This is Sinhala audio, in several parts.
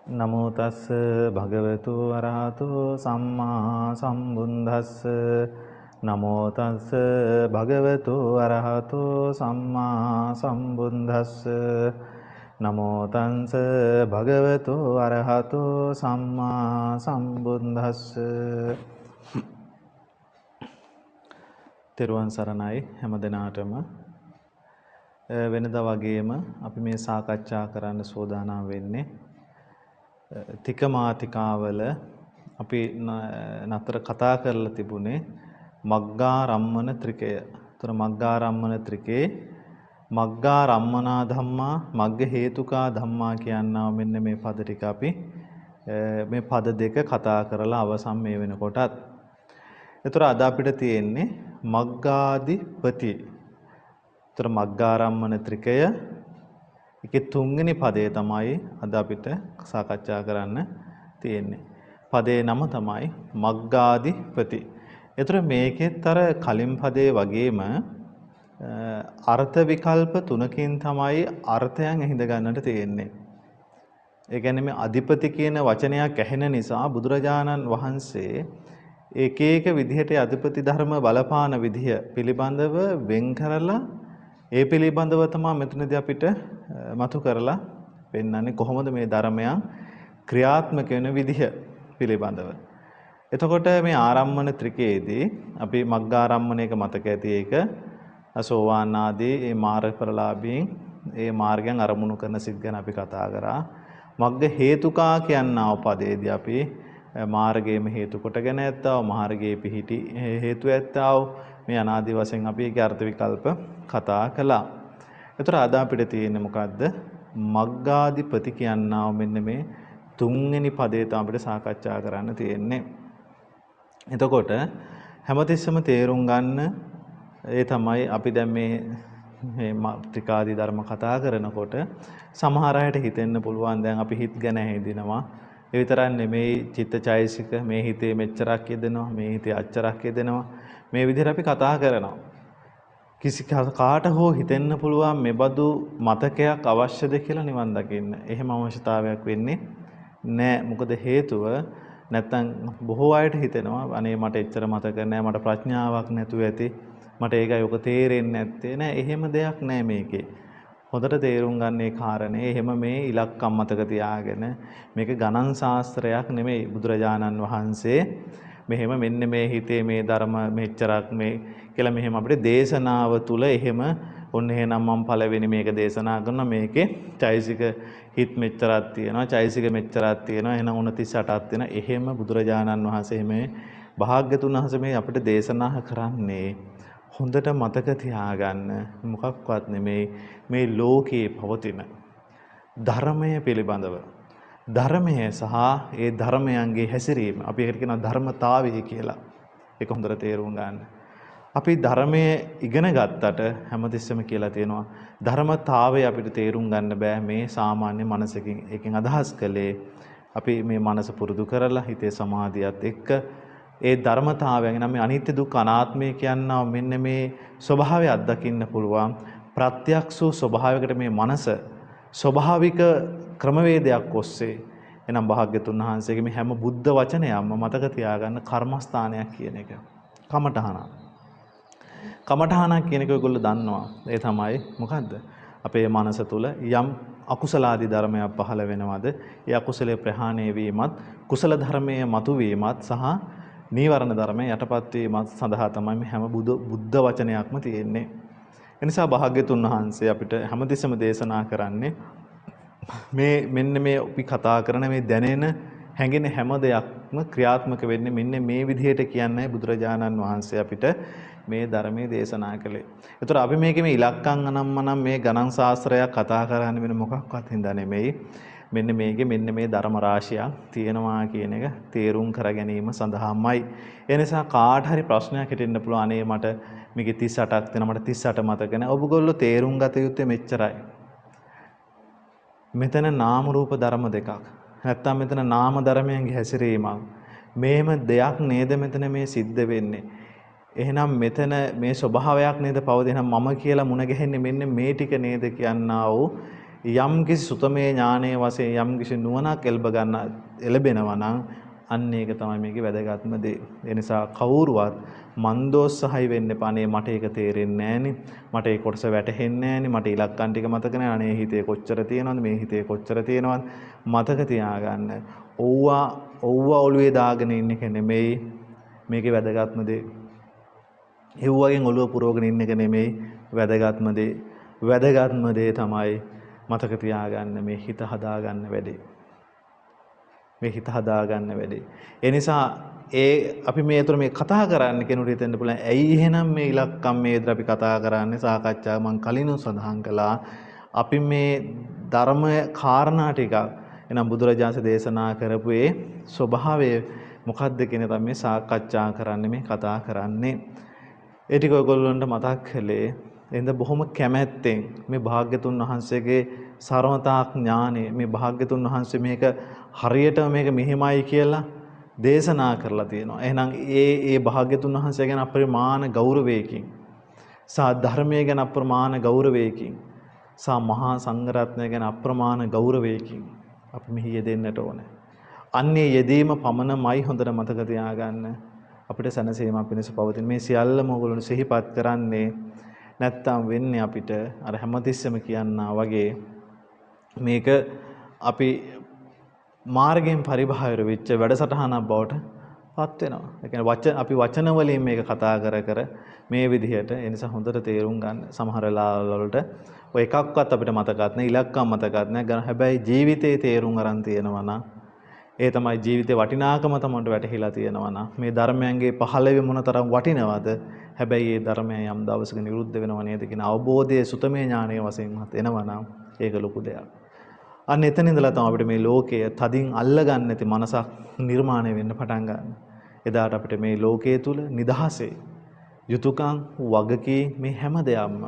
නමෝ තස්ස භගවතු අරහතෝ සම්මා සම්බුද්දස්ස නමෝ තස්ස භගවතු අරහතෝ සම්මා සම්බුද්දස්ස නමෝ තස්ස භගවතු අරහතෝ සම්මා සම්බුද්දස්ස. තෙරුවන් සරණයි හැම දිනාටම. වෙනදා වගේම අපි මේ සාකච්ඡා කරන්න සූදානම් වෙන්නේ තිකමාතිකාවල අපි නතර කතා කරලා තිබුණේ මග්ගාරම්මන ත්‍රිකය. ඒතර මග්ගාරම්මන ත්‍රිකේ මග්ගාරම්මනා ධම්මා මග්ග හේතුකා ධම්මා කියනවා මෙන්න මේ පද ටික අපි මේ පද දෙක කතා කරලා අවසන් මේ වෙනකොටත්. ඒතර අද අපිට තියෙන්නේ මග්ගාධිපති. ඒතර මග්ගාරම්මන ත්‍රිකය ඒකේ තුන්වෙනි පදේ තමයි අද අපිට සාකච්ඡා කරන්න තියෙන්නේ. පදේ නම තමයි මග්ගාධිපති. ඒතර මේකෙත් අර කලින් පදේ වගේම අර්ථ විකල්ප තුනකින් තමයි අර්ථයන් හිඳ ගන්නට තියෙන්නේ. ඒ කියන්නේ මේ අධිපති කියන වචනයක් ඇහෙන නිසා බුදුරජාණන් වහන්සේ එක එක විදිහට අධිපති ධර්ම බලපාන විදිහ පිළිබඳව වෙන් කරලා ඒ පිළිබඳව තමයි මෙතනදී අපිට මතු කරලා පෙන්වන්නේ කොහොමද මේ ධර්මයන් ක්‍රියාත්මක වෙන විදිහ පිළිබඳව. එතකොට මේ ආරම්මන ත්‍රිකයේදී අපි මග්ගාරම්මණයක මතක ඇති ඒක සෝවාන් ආදී මේ මාර්ගඵලලාභීන් ඒ මාර්ගයන් අරමුණු කරන සිත් ගැන අපි කතා කරා. මග්ග හේතුකා කියනා උපදේදී අපි මාර්ගයේම හේතු කොටගෙන ඇත්තව මාර්ගයේ පිහිටි හේතු ඇත්තව මේ අනාදි වශයෙන් අපි ඒකේ අර්ථ විකල්ප කතා කළා. ඒතර අද අපිට තියෙන්නේ මොකද්ද? මග්ගාධිපති කියනවා මෙන්න මේ තුන්වෙනි පදේ තමයි අපිට සාකච්ඡා කරන්න තියෙන්නේ. එතකොට හැමතිස්සෙම තේරුම් ගන්න ඒ තමයි අපි දැන් මේ ත්‍රිකාදී ධර්ම කතා කරනකොට සමහර අයට හිතෙන්න පුළුවන් දැන් අපි හිත ගැන හිතනවා. ඒ විතරක් නෙමෙයි චිත්තචෛසික මේ හිතේ මෙච්චරක් යෙදෙනවා මේ හිතේ අච්චරක් යෙදෙනවා මේ විදිහට අපි කතා කරනවා. කිසි කාට හෝ හිතෙන්න පුළුවන් මෙබඳු මතකයක් අවශ්‍යද කියලා නිවන් දකින්න. එහෙම අවශ්‍යතාවයක් වෙන්නේ නැහැ. මොකද හේතුව නැත්තම් බොහෝ අයට හිතෙනවා අනේ මට එච්චර මතක නැහැ මට ප්‍රඥාවක් නැතුව ඇති මට ඒකයි ඔක තේරෙන්නේ නැත්තේ නෑ. එහෙම දෙයක් නෑ මේකේ. හොඳට තේරුම් ගන්න මේ කාරණේ එහෙම මේ ඉලක්කම් මතක තියාගෙන මේක ගණන් ශාස්ත්‍රයක් නෙමෙයි. බුදුරජාණන් වහන්සේ මෙහෙම මෙන්න මේ හිතේ මේ ධර්ම මෙච්චරක් මේ කියලා මෙහෙම අපිට දේශනාව තුල එහෙම ඔන්න එහෙනම් මම පළවෙනි මේක දේශනා කරනවා මේකේ චෛසික හිත මෙච්චරක් තියෙනවා චෛසික මෙච්චරක් තියෙනවා එහෙනම් 38ක් තියෙනවා. එහෙම බුදුරජාණන් වහන්සේ මේ භාග්‍යතුන් වහන්සේ මේ අපිට දේශනා කරන්නේ හොඳට මතක තියාගන්න මොකක්වත් නෙමේ මේ ලෝකයේ පවතින ධර්මය පිළිබඳව ධර්මය සහ ඒ ධර්මයන්ගේ හැසිරීම අපි ඒකට කියනවා ධර්මතාවය කියලා. ඒක හොඳට තේරුම් ගන්න. අපි ධර්මයේ ඉගෙන ගත්තට හැමතිස්සෙම කියලා තියෙනවා ධර්මතාවය අපිට තේරුම් ගන්න බෑ මේ සාමාන්‍ය මනසකින්. ඒකෙන් අදහස් කළේ අපි මේ මනස පුරුදු කරලා හිතේ සමාධියත් එක්ක ඒ ධර්මතාවයන් නම් මේ අනිත්‍ය දුක්ඛ අනාත්මය කියනවා මෙන්න මේ ස්වභාවය අත්දකින්න පුළුවන් ප්‍රත්‍යක්ෂ ස්වභාවයකට මේ මනස ස්වභාවික ක්‍රමවේදයක් ඔස්සේ එනම් භාග්‍යතුන් වහන්සේගේ මේ හැම බුද්ධ වචනයක්ම මතක තියාගන්න කර්මස්ථානයක් කියන එක. කමඨහනක් කියන එක ඔයගොල්ලෝ දන්නවා. ඒ තමයි මොකද්ද? අපේ මනස තුල යම් අකුසලාදී ධර්මයක් පහළ වෙනවද? ඒ අකුසලයේ ප්‍රහාණය වීමත් කුසල ධර්මයේ මතුවීමත් සහ නීවරණ ධර්මයේ යටපත් වීමත් සඳහා තමයි මේ හැම බුද්ධ වචනයක්ම තියෙන්නේ. ඒ නිසා භාග්‍යතුන් වහන්සේ අපිට හැමතිස්සෙම දේශනා කරන්නේ මේ මෙන්න මේ අපි කතා කරන මේ දැනෙන හැඟෙන හැම දෙයක්ම ක්‍රියාත්මක වෙන්නේ මෙන්න මේ විදිහට කියන්නේ බුදුරජාණන් වහන්සේ අපිට මේ ධර්මයේ දේශනා කළේ. ඒතර අපි මේකේ මේ ඉලක්කම් අනම්මනම් මේ ගණන් ශාස්ත්‍රයක් කතා කරන්නේ වෙන මොකක්වත් හින්දා නෙමෙයි. මෙන්න මේකේ මෙන්න මේ ධර්ම රාශියක් තියෙනවා කියන එක තේරුම් කර ගැනීම සඳහාමයි. ඒ නිසා කාට හරි ප්‍රශ්නයක් හිතෙන්න පුළුවන් අනේ මට මේකේ 38ක් තියෙනවා මට 38 මතක නැහැ. ඔබගොල්ලෝ තේරුම් ගත යුත්තේ මෙච්චරයි. මෙතන නාම රූප ධර්ම දෙකක්. නැත්තම් මෙතන නාම ධර්මයන්ගේ හැසිරීමක්. මේම දෙයක් නේද මෙතන මේ සිද්ධ වෙන්නේ. එහෙනම් මෙතන මේ ස්වභාවයක් නේද පවතින මම කියලා මුණ ගැහෙන්නේ මෙන්න මේ ටික නේද කියනවා වූ යම් කිසි සුතමේ ඥානයේ වශයෙන් යම් කිසි නුවණක් එළබෙනවා නම් අන්න ඒක තමයි මේකේ වැදගත්ම දේ. ඒ නිසා කවුරුවත් මන්දෝත්සහයි වෙන්න එපා. අනේ මට ඒක තේරෙන්නේ නැහනේ. මට ඒ කොටස වැටහෙන්නේ නැහනේ. මට ඉලක්කම් ටික මතක නැහැ. අනේ හිතේ කොච්චර තියෙනවද? මේ හිතේ කොච්චර තියෙනවද? මතක තියාගන්න. ඕවා ඔළුවේ දාගෙන ඉන්න එක නෙමෙයි මේකේ වැදගත්ම දේ. එව්වගෙන් ඔළුව පුරවගෙන ඉන්න එක නෙමෙයි වැදගත්ම දේ. වැදගත්ම දේ තමයි මතක තියාගන්න මේ හිත හදාගන්න වැඩේ. මේ හිත හදාගන්න වැඩේ. ඒ නිසා අපි මේතර මේ කතා කරන්න කෙනෙකුට හිතෙන්න පුළුවන් ඇයි එහෙනම් මේ ඉලක්කම් මේ විතර අපි කතා කරන්නේ සාකච්ඡා මම කලිනුත් සඳහන් කළා. අපි මේ ධර්ම කාරණා ටික එනම් බුදුරජාණන් දේශනා කරපු ඒ ස්වභාවය මොකක්ද කියන එක මේ සාකච්ඡා කරන්නේ මේ කතා කරන්නේ. ඒ ටික ඔයගොල්ලන්ට මතක් කළේ එහෙනම් බොහොම කැමැත්තෙන් මේ භාග්‍යතුන් වහන්සේගේ සර්වතා ඥානෙ මේ භාග්‍යතුන් වහන්සේ මේක හරියට මේක මෙහිමයි කියලා දේශනා කරලා තියෙනවා. එහෙනම් ඒ භාග්‍යතුන් වහන්සේ ගැන අප්‍රමාණ ගෞරවයකින් සා ධර්මයේ ගැන අප්‍රමාණ ගෞරවයකින් සා මහා සංඝරත්නය ගැන අප්‍රමාණ ගෞරවයකින් අපි මෙහි යෙදෙන්නට ඕනේ. අන්නේ යෙදීම පමණමයි හොඳට මතක තියාගන්න අපිට සැනසීමක් වෙනස පවතින මේ සියල්ලම ඔයගොල්ලෝ සිහිපත් කරන්නේ නැත්තම් වෙන්නේ අපිට අර හැමතිස්සෙම කියනවා වගේ මේක අපි මාර්ගයෙන් පරිබාහිර වෙච්ච වැඩසටහනක් බවට පත් වෙනවා. ඒ කියන්නේ අපි වචන වලින් මේක කතා කර මේ විදිහට ඒ නිසා හොඳට තේරුම් ගන්න. සමහර වෙලාවල් වලට ඔය එකක්වත් අපිට මතකත් නැහැ, ඉලක්කම් මතකත් නැහැ. හැබැයි ජීවිතේ තේරුම් අරන් තියෙනවා නම් ඒ තමයි ජීවිතේ වටිනාකම තමයි වැටහිලා තියෙනවා නම් මේ ධර්මයන්ගේ පහළවේ මොනතරම් වටිනවද? හැබැයි මේ ධර්මය යම් දවසක නිරුද්ධ වෙනව නේද කියන අවබෝධයේ සුතමේ ඥානයේ වශයෙන්වත් එනවා නම් ඒක ලොකු දෙයක්. අන්න එතන ඉඳලා තමයි අපිට මේ ලෝකය තදින් අල්ලගන්න නැති මනසක් නිර්මාණය වෙන්න පටන් ගන්න. එදාට අපිට මේ ලෝකයේ තුල නිදහසේ යුතුයකම් වගකී මේ හැම දෙයක්ම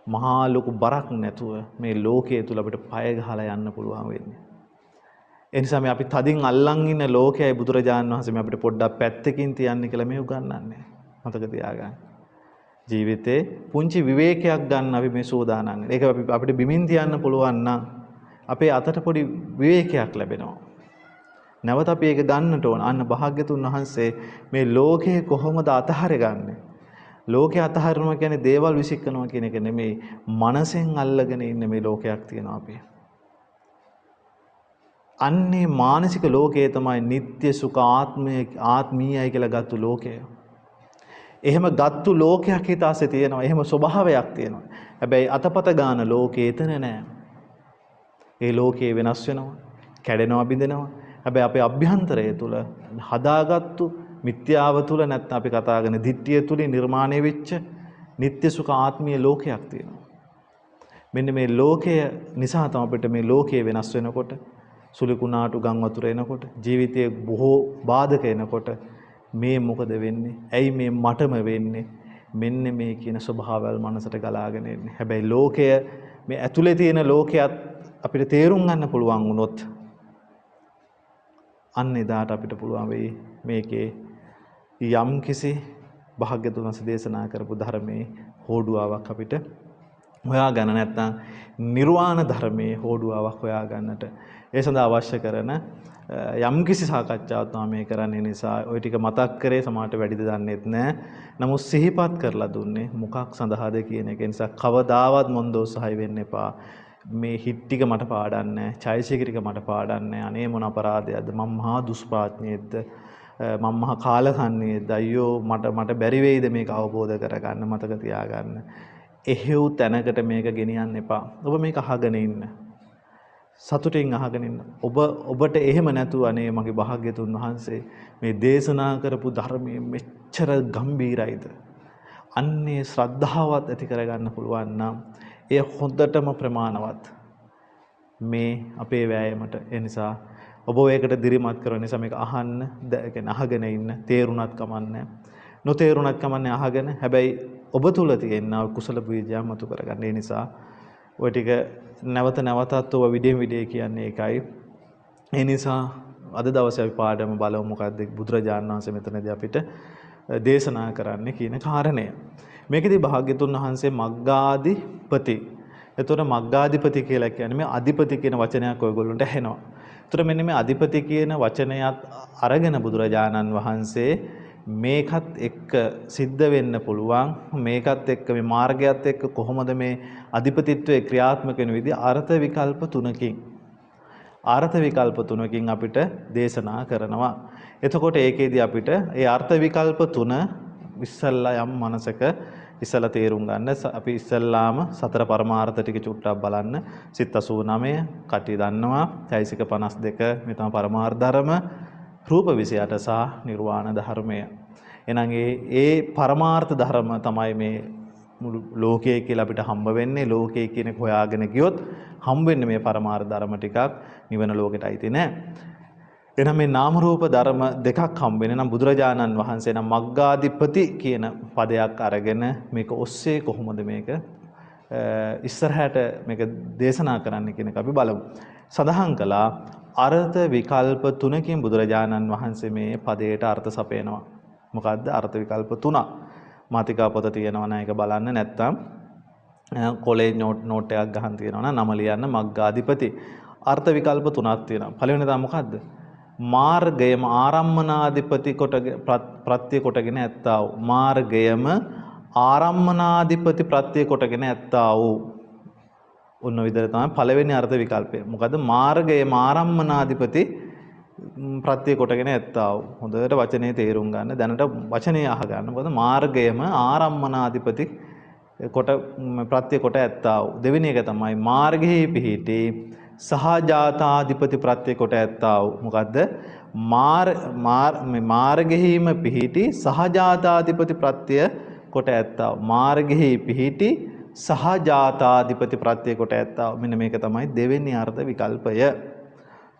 මහා ලොකු බරක් නැතුව මේ ලෝකයේ තුල අපිට පය ගහලා යන්න පුළුවන් වෙන්නේ. ඒ නිසා මේ අපි තදින් අල්ලන් ඉන්න ලෝකයයි බුදුරජාණන් වහන්සේ මේ අපිට පොඩ්ඩක් පැත්තකින් තියන්න කියලා මේ උගන්වන්නේ. මතක තියාගන්න. ජීවිතේ පුංචි විවේකයක් ගන්න අපි මේ සෝදානම්. ඒක අපිට බිමින් තියන්න පුළුවන් නම් අපේ අතට පොඩි විවේකයක් ලැබෙනවා. නැවත අපි ඒක ගන්නට ඕන. අන්න භාග්‍යතුන් වහන්සේ මේ ලෝකේ කොහොමද අතහරගන්නේ? ලෝකේ අතහරිනවා කියන්නේ දේවල් විසිකනවා කියන එක නෙමෙයි. මනසෙන් අල්ලගෙන ඉන්න මේ ලෝකයක් තියෙනවා අපි. අන්නේ මානසික ලෝකයේ තමයි නিত্য සුඛ ආත්මීයයි කියලා ගත්තු ලෝකය. එහෙම ගත්තු ලෝකයක් හිතාසේ තියෙනවා. එහෙම ස්වභාවයක් තියෙනවා. හැබැයි අතපත ගන්න ලෝකේ එතන නෑ. ඒ ලෝකේ වෙනස් වෙනවා, කැඩෙනවා, බිඳෙනවා. හැබැයි අපේ අභ්‍යන්තරය තුල හදාගත්තු මිත්‍යාව තුල නැත්නම් අපි කතා කරන දිට්ඨිය තුලින් නිර්මාණය වෙච්ච නিত্য සුඛ ආත්මීය ලෝකයක් තියෙනවා. මෙන්න මේ ලෝකය නිසා තමයි අපිට මේ ලෝකය වෙනස් වෙනකොට සුළු කුණාටු ගම් වතුර එනකොට ජීවිතයේ බොහෝ බාධක එනකොට මේ මොකද වෙන්නේ? ඇයි මේ මටම වෙන්නේ? මෙන්න මේ කියන ස්වභාවවල මනසට ගලාගෙන එන්නේ. හැබැයි ලෝකය මේ ඇතුලේ තියෙන ලෝකයක් අපිට තේරුම් ගන්න පුළුවන් වුණොත් අන්න එදාට අපිට පුළුවන් වෙයි මේකේ යම් කිසි භාග්‍යතුන් වහන්සේ දේශනා කරපු ධර්මයේ හෝඩුවාවක් අපිට හොයාගන්න නැත්නම් නිර්වාණ ධර්මයේ හෝඩුවාවක් හොයාගන්නට ඒ සඳහා අවශ්‍ය කරන යම් කිසි සාකච්ඡාවක් තමයි කරන්නේ. නිසා ওই ටික මතක් කරේ සමාජයට වැඩිද දන්නෙත් නැහැ. නමුත් සිහිපත් කරලා දුන්නේ මොකක් සඳහාද කියන එක. නිසා කවදාවත් මොන්දෝසහයි වෙන්න එපා. මේ හිත් ටික මට පාඩන්නේ නැහැ. චෛසික ටික මට පාඩන්නේ නැහැ. අනේ මොන අපරාධයක්ද? මම මහා දුෂ්ප්‍රඥයෙක්ද? මම මහා කාලකන්ණියෙක්ද? අයියෝ මට බැරි වෙයිද මේක අවබෝධ කරගන්න? මතක තියාගන්න. එහෙව් තැනකට මේක ගෙනියන්න එපා. ඔබ මේක අහගෙන ඉන්න. සතුටින් අහගෙන ඉන්න. ඔබට එහෙම නැතුව අනේ මගේ භාග්‍යතුන් වහන්සේ මේ දේශනා කරපු ධර්මයේ මෙච්චර ගම්බීරයිද? අන්නේ ශ්‍රද්ධාවත් ඇති කරගන්න පුළුවන් නම් එය හොඳටම ප්‍රමාණවත් මේ අපේ වෑයමට. ඒ නිසා ඔබ ඒකට දිරිමත් කරන නිසා මේක අහන්න, අහගෙන ඉන්න. තේරුණත් කමන්නේ, නොතේරුණත් කමන්නේ අහගෙන. හැබැයි ඔබ තුල තියෙන කුසල බීජය මතු කරගන්න. ඒ නිසා ඔය ටික නැවත නැවතත් ඔබ විඩේ කියන්නේ ඒකයි. ඒ නිසා අද දවසේ අපි පාඩම බලමු මොකද්ද බුදුරජාණන් වහන්සේ මෙතනදී අපිට දේශනා කරන්න කියන කාරණය. මේකෙදී භාග්‍යතුන් වහන්සේ මග්ගාධිපති එතකොට මග්ගාධිපති කියලා කියන්නේ මේ අධිපති කියන වචනයක් ඔයගොල්ලන්ට ඇහෙනවා. එතකොට මෙන්න මේ අධිපති කියන වචනයත් අරගෙන බුදුරජාණන් වහන්සේ මේකත් එක්ක සිද්ධ වෙන්න පුළුවන් මේකත් එක්ක මේ මාර්ගයත් එක්ක කොහොමද මේ අධිපතිත්වයේ ක්‍රියාත්මක වෙන විදිහ අර්ථ විකල්ප තුනකින් අපිට දේශනා කරනවා. එතකොට ඒකෙදී අපිට ඒ අර්ථ විකල්ප තුන ඉස්සල්ලා යම් මනසක ඉස්සලා තේරුම් ගන්න අපි ඉස්සල්ලාම සතර පරමාර්ථ ටික චුට්ටක් බලන්න සිත් 89 කටි දන්නවා චෛසික 52 මේ තමයි පරමාර්ථ ධර්ම රූප 28 සහ නිර්වාණ ධර්මය. එහෙනම් ඒ පරමාර්ථ ධර්ම තමයි මේ මුළු ලෝකයේ කියලා අපිට හම්බ වෙන්නේ. ලෝකයේ කියන එක හොයාගෙන ගියොත් හම්බ වෙන්නේ මේ පරමාර්ථ ධර්ම ටිකක් නිවන ලෝකෙට අයිති නෑ. එහෙනම් මේ නාම රූප ධර්ම දෙකක් හම්බ වෙන නම් බුදුරජාණන් වහන්සේ නම් මග්ගාධිපති කියන පදයක් අරගෙන මේක ඔස්සේ කොහොමද මේක ඉස්සරහට මේක දේශනා කරන්න කියන එක අපි බලමු. සඳහන් කළා අර්ථ විකල්ප තුනකින් බුදුරජාණන් වහන්සේ මේ පදයට අර්ථ සපයනවා. මොකද්ද අර්ථ විකල්ප තුනක්? මාතිකා පොත තියෙනවා නම් ඒක බලන්න නැත්නම් කොලේජ් නෝට් එකක් ගහන් තියෙනවා නම් නම ලියන්න මග්ගාධිපති. අර්ථ විකල්ප තුනක් තියෙනවා. පළවෙනි තමයි මොකද්ද? මාර්ගයම ආරම්මනාධිපති කොට ප්‍රත්‍ය කොටගෙන ඇත්තා වූ මාර්ගයම ආරම්මනාධිපති ප්‍රත්‍ය කොටගෙන ඇත්තා වූ ඔන්න විදිහට තමයි පළවෙනි අර්ථ විකල්පය. මොකද මාර්ගයම ආරම්මනාධිපති ප්‍රත්‍ය කොටගෙන ඇත්තා වූ. හොඳට වචනේ තේරුම් ගන්න. දැනට වචනේ අහගන්න. මොකද මාර්ගයම ආරම්මනාධිපති කොට ප්‍රත්‍ය කොට ඇත්තා වූ. දෙවෙනි එක තමයි මාර්ගෙහි පිහිටි සහජාතාධිපති ප්‍රත්‍ය කොට ඇත්තා වූ. මොකද්ද? මාර්ගෙහිම පිහිටි සහජාතාධිපති ප්‍රත්‍ය කොට ඇත්තා වූ. මාර්ගෙහි පිහිටි සහජාතාධිපති ප්‍රත්‍ය කොට ඇත්තා වූ. මෙන්න මේක තමයි දෙවෙනි අර්ථ විකල්පය.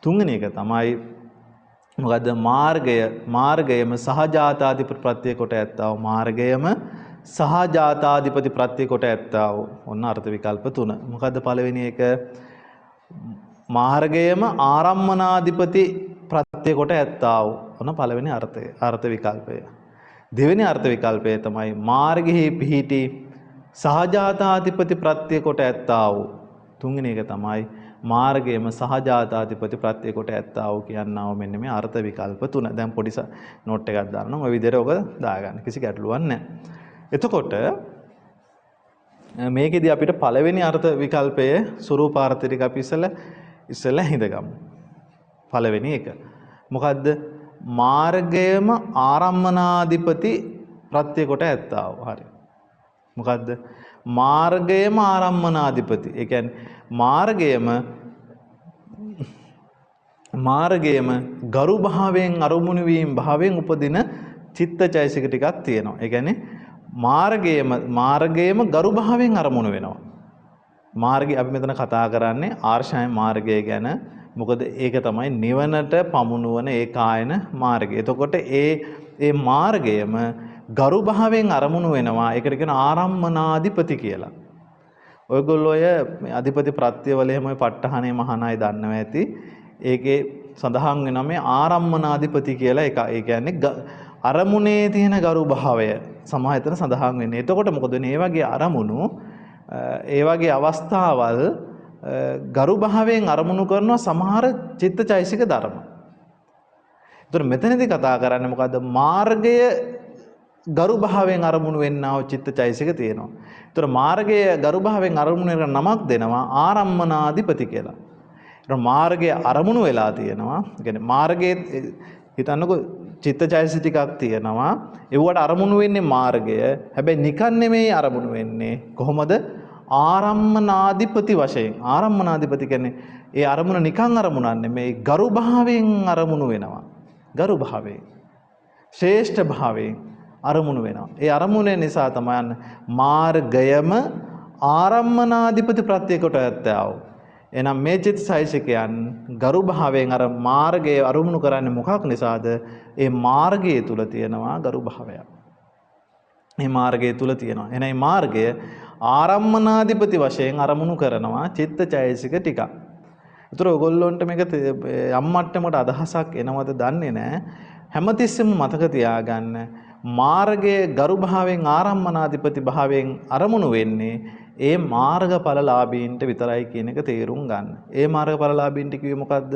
තුන්වෙනි එක තමයි මොකද්ද? මාර්ගයම සහජාතාධිපති ප්‍රත්‍ය කොට ඇත්තා වූ. මාර්ගයම සහජාතාධිපති ප්‍රත්‍ය කොට ඇත්තා වූ. ඔන්න අර්ථ විකල්ප තුන. මොකද්ද පළවෙනි එක? මාර්ගයම ආරම්මනාධිපති ප්‍රත්‍ය කොට ඇත්තා වූ. ඔන්න පළවෙනි අර්ථ විකල්පය. දෙවෙනි අර්ථ විකල්පය තමයි මාර්ගෙහි පිහිටි සහජාතාධිපති ප්‍රත්‍ය කොට ඇත්තා වූ. තුන්වෙනි එක තමයි මාර්ගයම සහජාතාධිපති ප්‍රත්‍ය කොට ඇත්තා වූ කියනවා. මෙන්න මේ අර්ථ විකල්ප තුන. දැන් පොඩි නෝට් එකක් දානවා. ඔය විදිහට ඔක දාගන්න. කිසි ගැටලුවක් නැහැ. එතකොට මේකෙදි අපිට පළවෙනි අර්ථ විකල්පයේ ස්වරූපාර්ථ ටික අපි ඉස්සෙල්ලා හිඳගමු. පළවෙනි එක. මොකද්ද? මාර්ගයම ආරම්මනාධිපති ප්‍රත්‍ය කොට ඇත්තා වූ. හරි. මොකද්ද? මාර්ගයම ආරම්මනාධිපති. ඒ කියන්නේ මාර්ගයම ගරු භාවයෙන් අරමුණු වීම භාවයෙන් උපදින චිත්තචෛසික ටිකක් තියෙනවා. ඒ කියන්නේ මාර්ගයම ගරු භාවයෙන් අරමුණු වෙනවා. මාර්ගය අපි මෙතන කතා කරන්නේ ආර්ෂාය මාර්ගය ගැන. මොකද ඒක තමයි නිවනට පමුණුවන ඒකායන මාර්ගය. එතකොට ඒ මාර්ගයම ගරු භාවයෙන් අරමුණු වෙනවා. ඒකට කියන ආරම්මනාධිපති කියලා. ඔයගොල්ලෝ ඔය අධිපති ප්‍රත්‍යවල එහෙම ඔය ප ဋ ාහනේ මහාන අය දන්නවා ඇති. ඒකේ සඳහන් වෙනවා මේ ආරම්මනාධිපති කියලා එක. ඒ කියන්නේ අරමුණේ තියෙන ගරු භාවය සමාහිතන සඳහන් වෙන්නේ. එතකොට මොකද වෙන්නේ? මේ වගේ අරමුණු ඒ වගේ අවස්ථාවල් ගරු භාවයෙන් අරමුණු කරන සමහර චිත්තචෛසික ධර්ම. ඒතර මෙතනදී කතා කරන්නේ මොකද්ද? මාර්ගය ගරු භාවයෙන් අරමුණු වෙන්නා වූ චිත්තචෛසික තියෙනවා. ඒතර මාර්ගය ගරු භාවයෙන් අරමුණු වෙන නමක් දෙනවා ආරම්මනාධිපති කියලා. ඒතර මාර්ගය අරමුණු වෙලා තියෙනවා. ඒ කියන්නේ මාර්ගයේ හිතන්නකෝ චිත්තචෛසික ටිකක් තියෙනවා. ඒවට අරමුණු වෙන්නේ මාර්ගය. හැබැයි නිකන් නෙමෙයි අරමුණු වෙන්නේ. කොහොමද? ආරම්මනාධිපති වශයෙන්. ආරම්මනාධිපති කියන්නේ ඒ අරමුණ නිකන් අරමුණක් නෙමෙයි ගරු භාවයෙන් අරමුණු වෙනවා. ගරු භාවයෙන් ශ්‍රේෂ්ඨ භාවයෙන් අරමුණු වෙනවා. ඒ අරමුණ නිසා තමයි මාර්ගයම ආරම්මනාධිපති ප්‍රත්‍ය කොට ඇත්තා වූ. එහෙනම් මේ චිත්තචෛසිකයන් ගරු භාවයෙන් අර මාර්ගයේ අරමුණු කරන්නේ මොකක් නිසාද? ඒ මාර්ගය තුල තියෙනවා ගරු භාවයක්. මේ මාර්ගය තුල තියෙනවා. එහෙනම් මේ මාර්ගය ආරම්මනාධිපති වශයෙන් අරමුණු කරනවා චිත්තචෛසික ටිකක්. ඒතර ඔයගොල්ලොන්ට මේක යම් මට්ටමකට අදහසක් එනවද දන්නේ නැහැ. හැමතිස්සෙම මතක තියාගන්න මාර්ගයේ ගරු භාවයෙන් ආරම්මනාධිපති භාවයෙන් අරමුණු වෙන්නේ ඒ මාර්ගඵලලාභීන්ට විතරයි කියන එක තේරුම් ගන්න. ඒ මාර්ගඵලලාභීන්ට කිව්වේ මොකද්ද?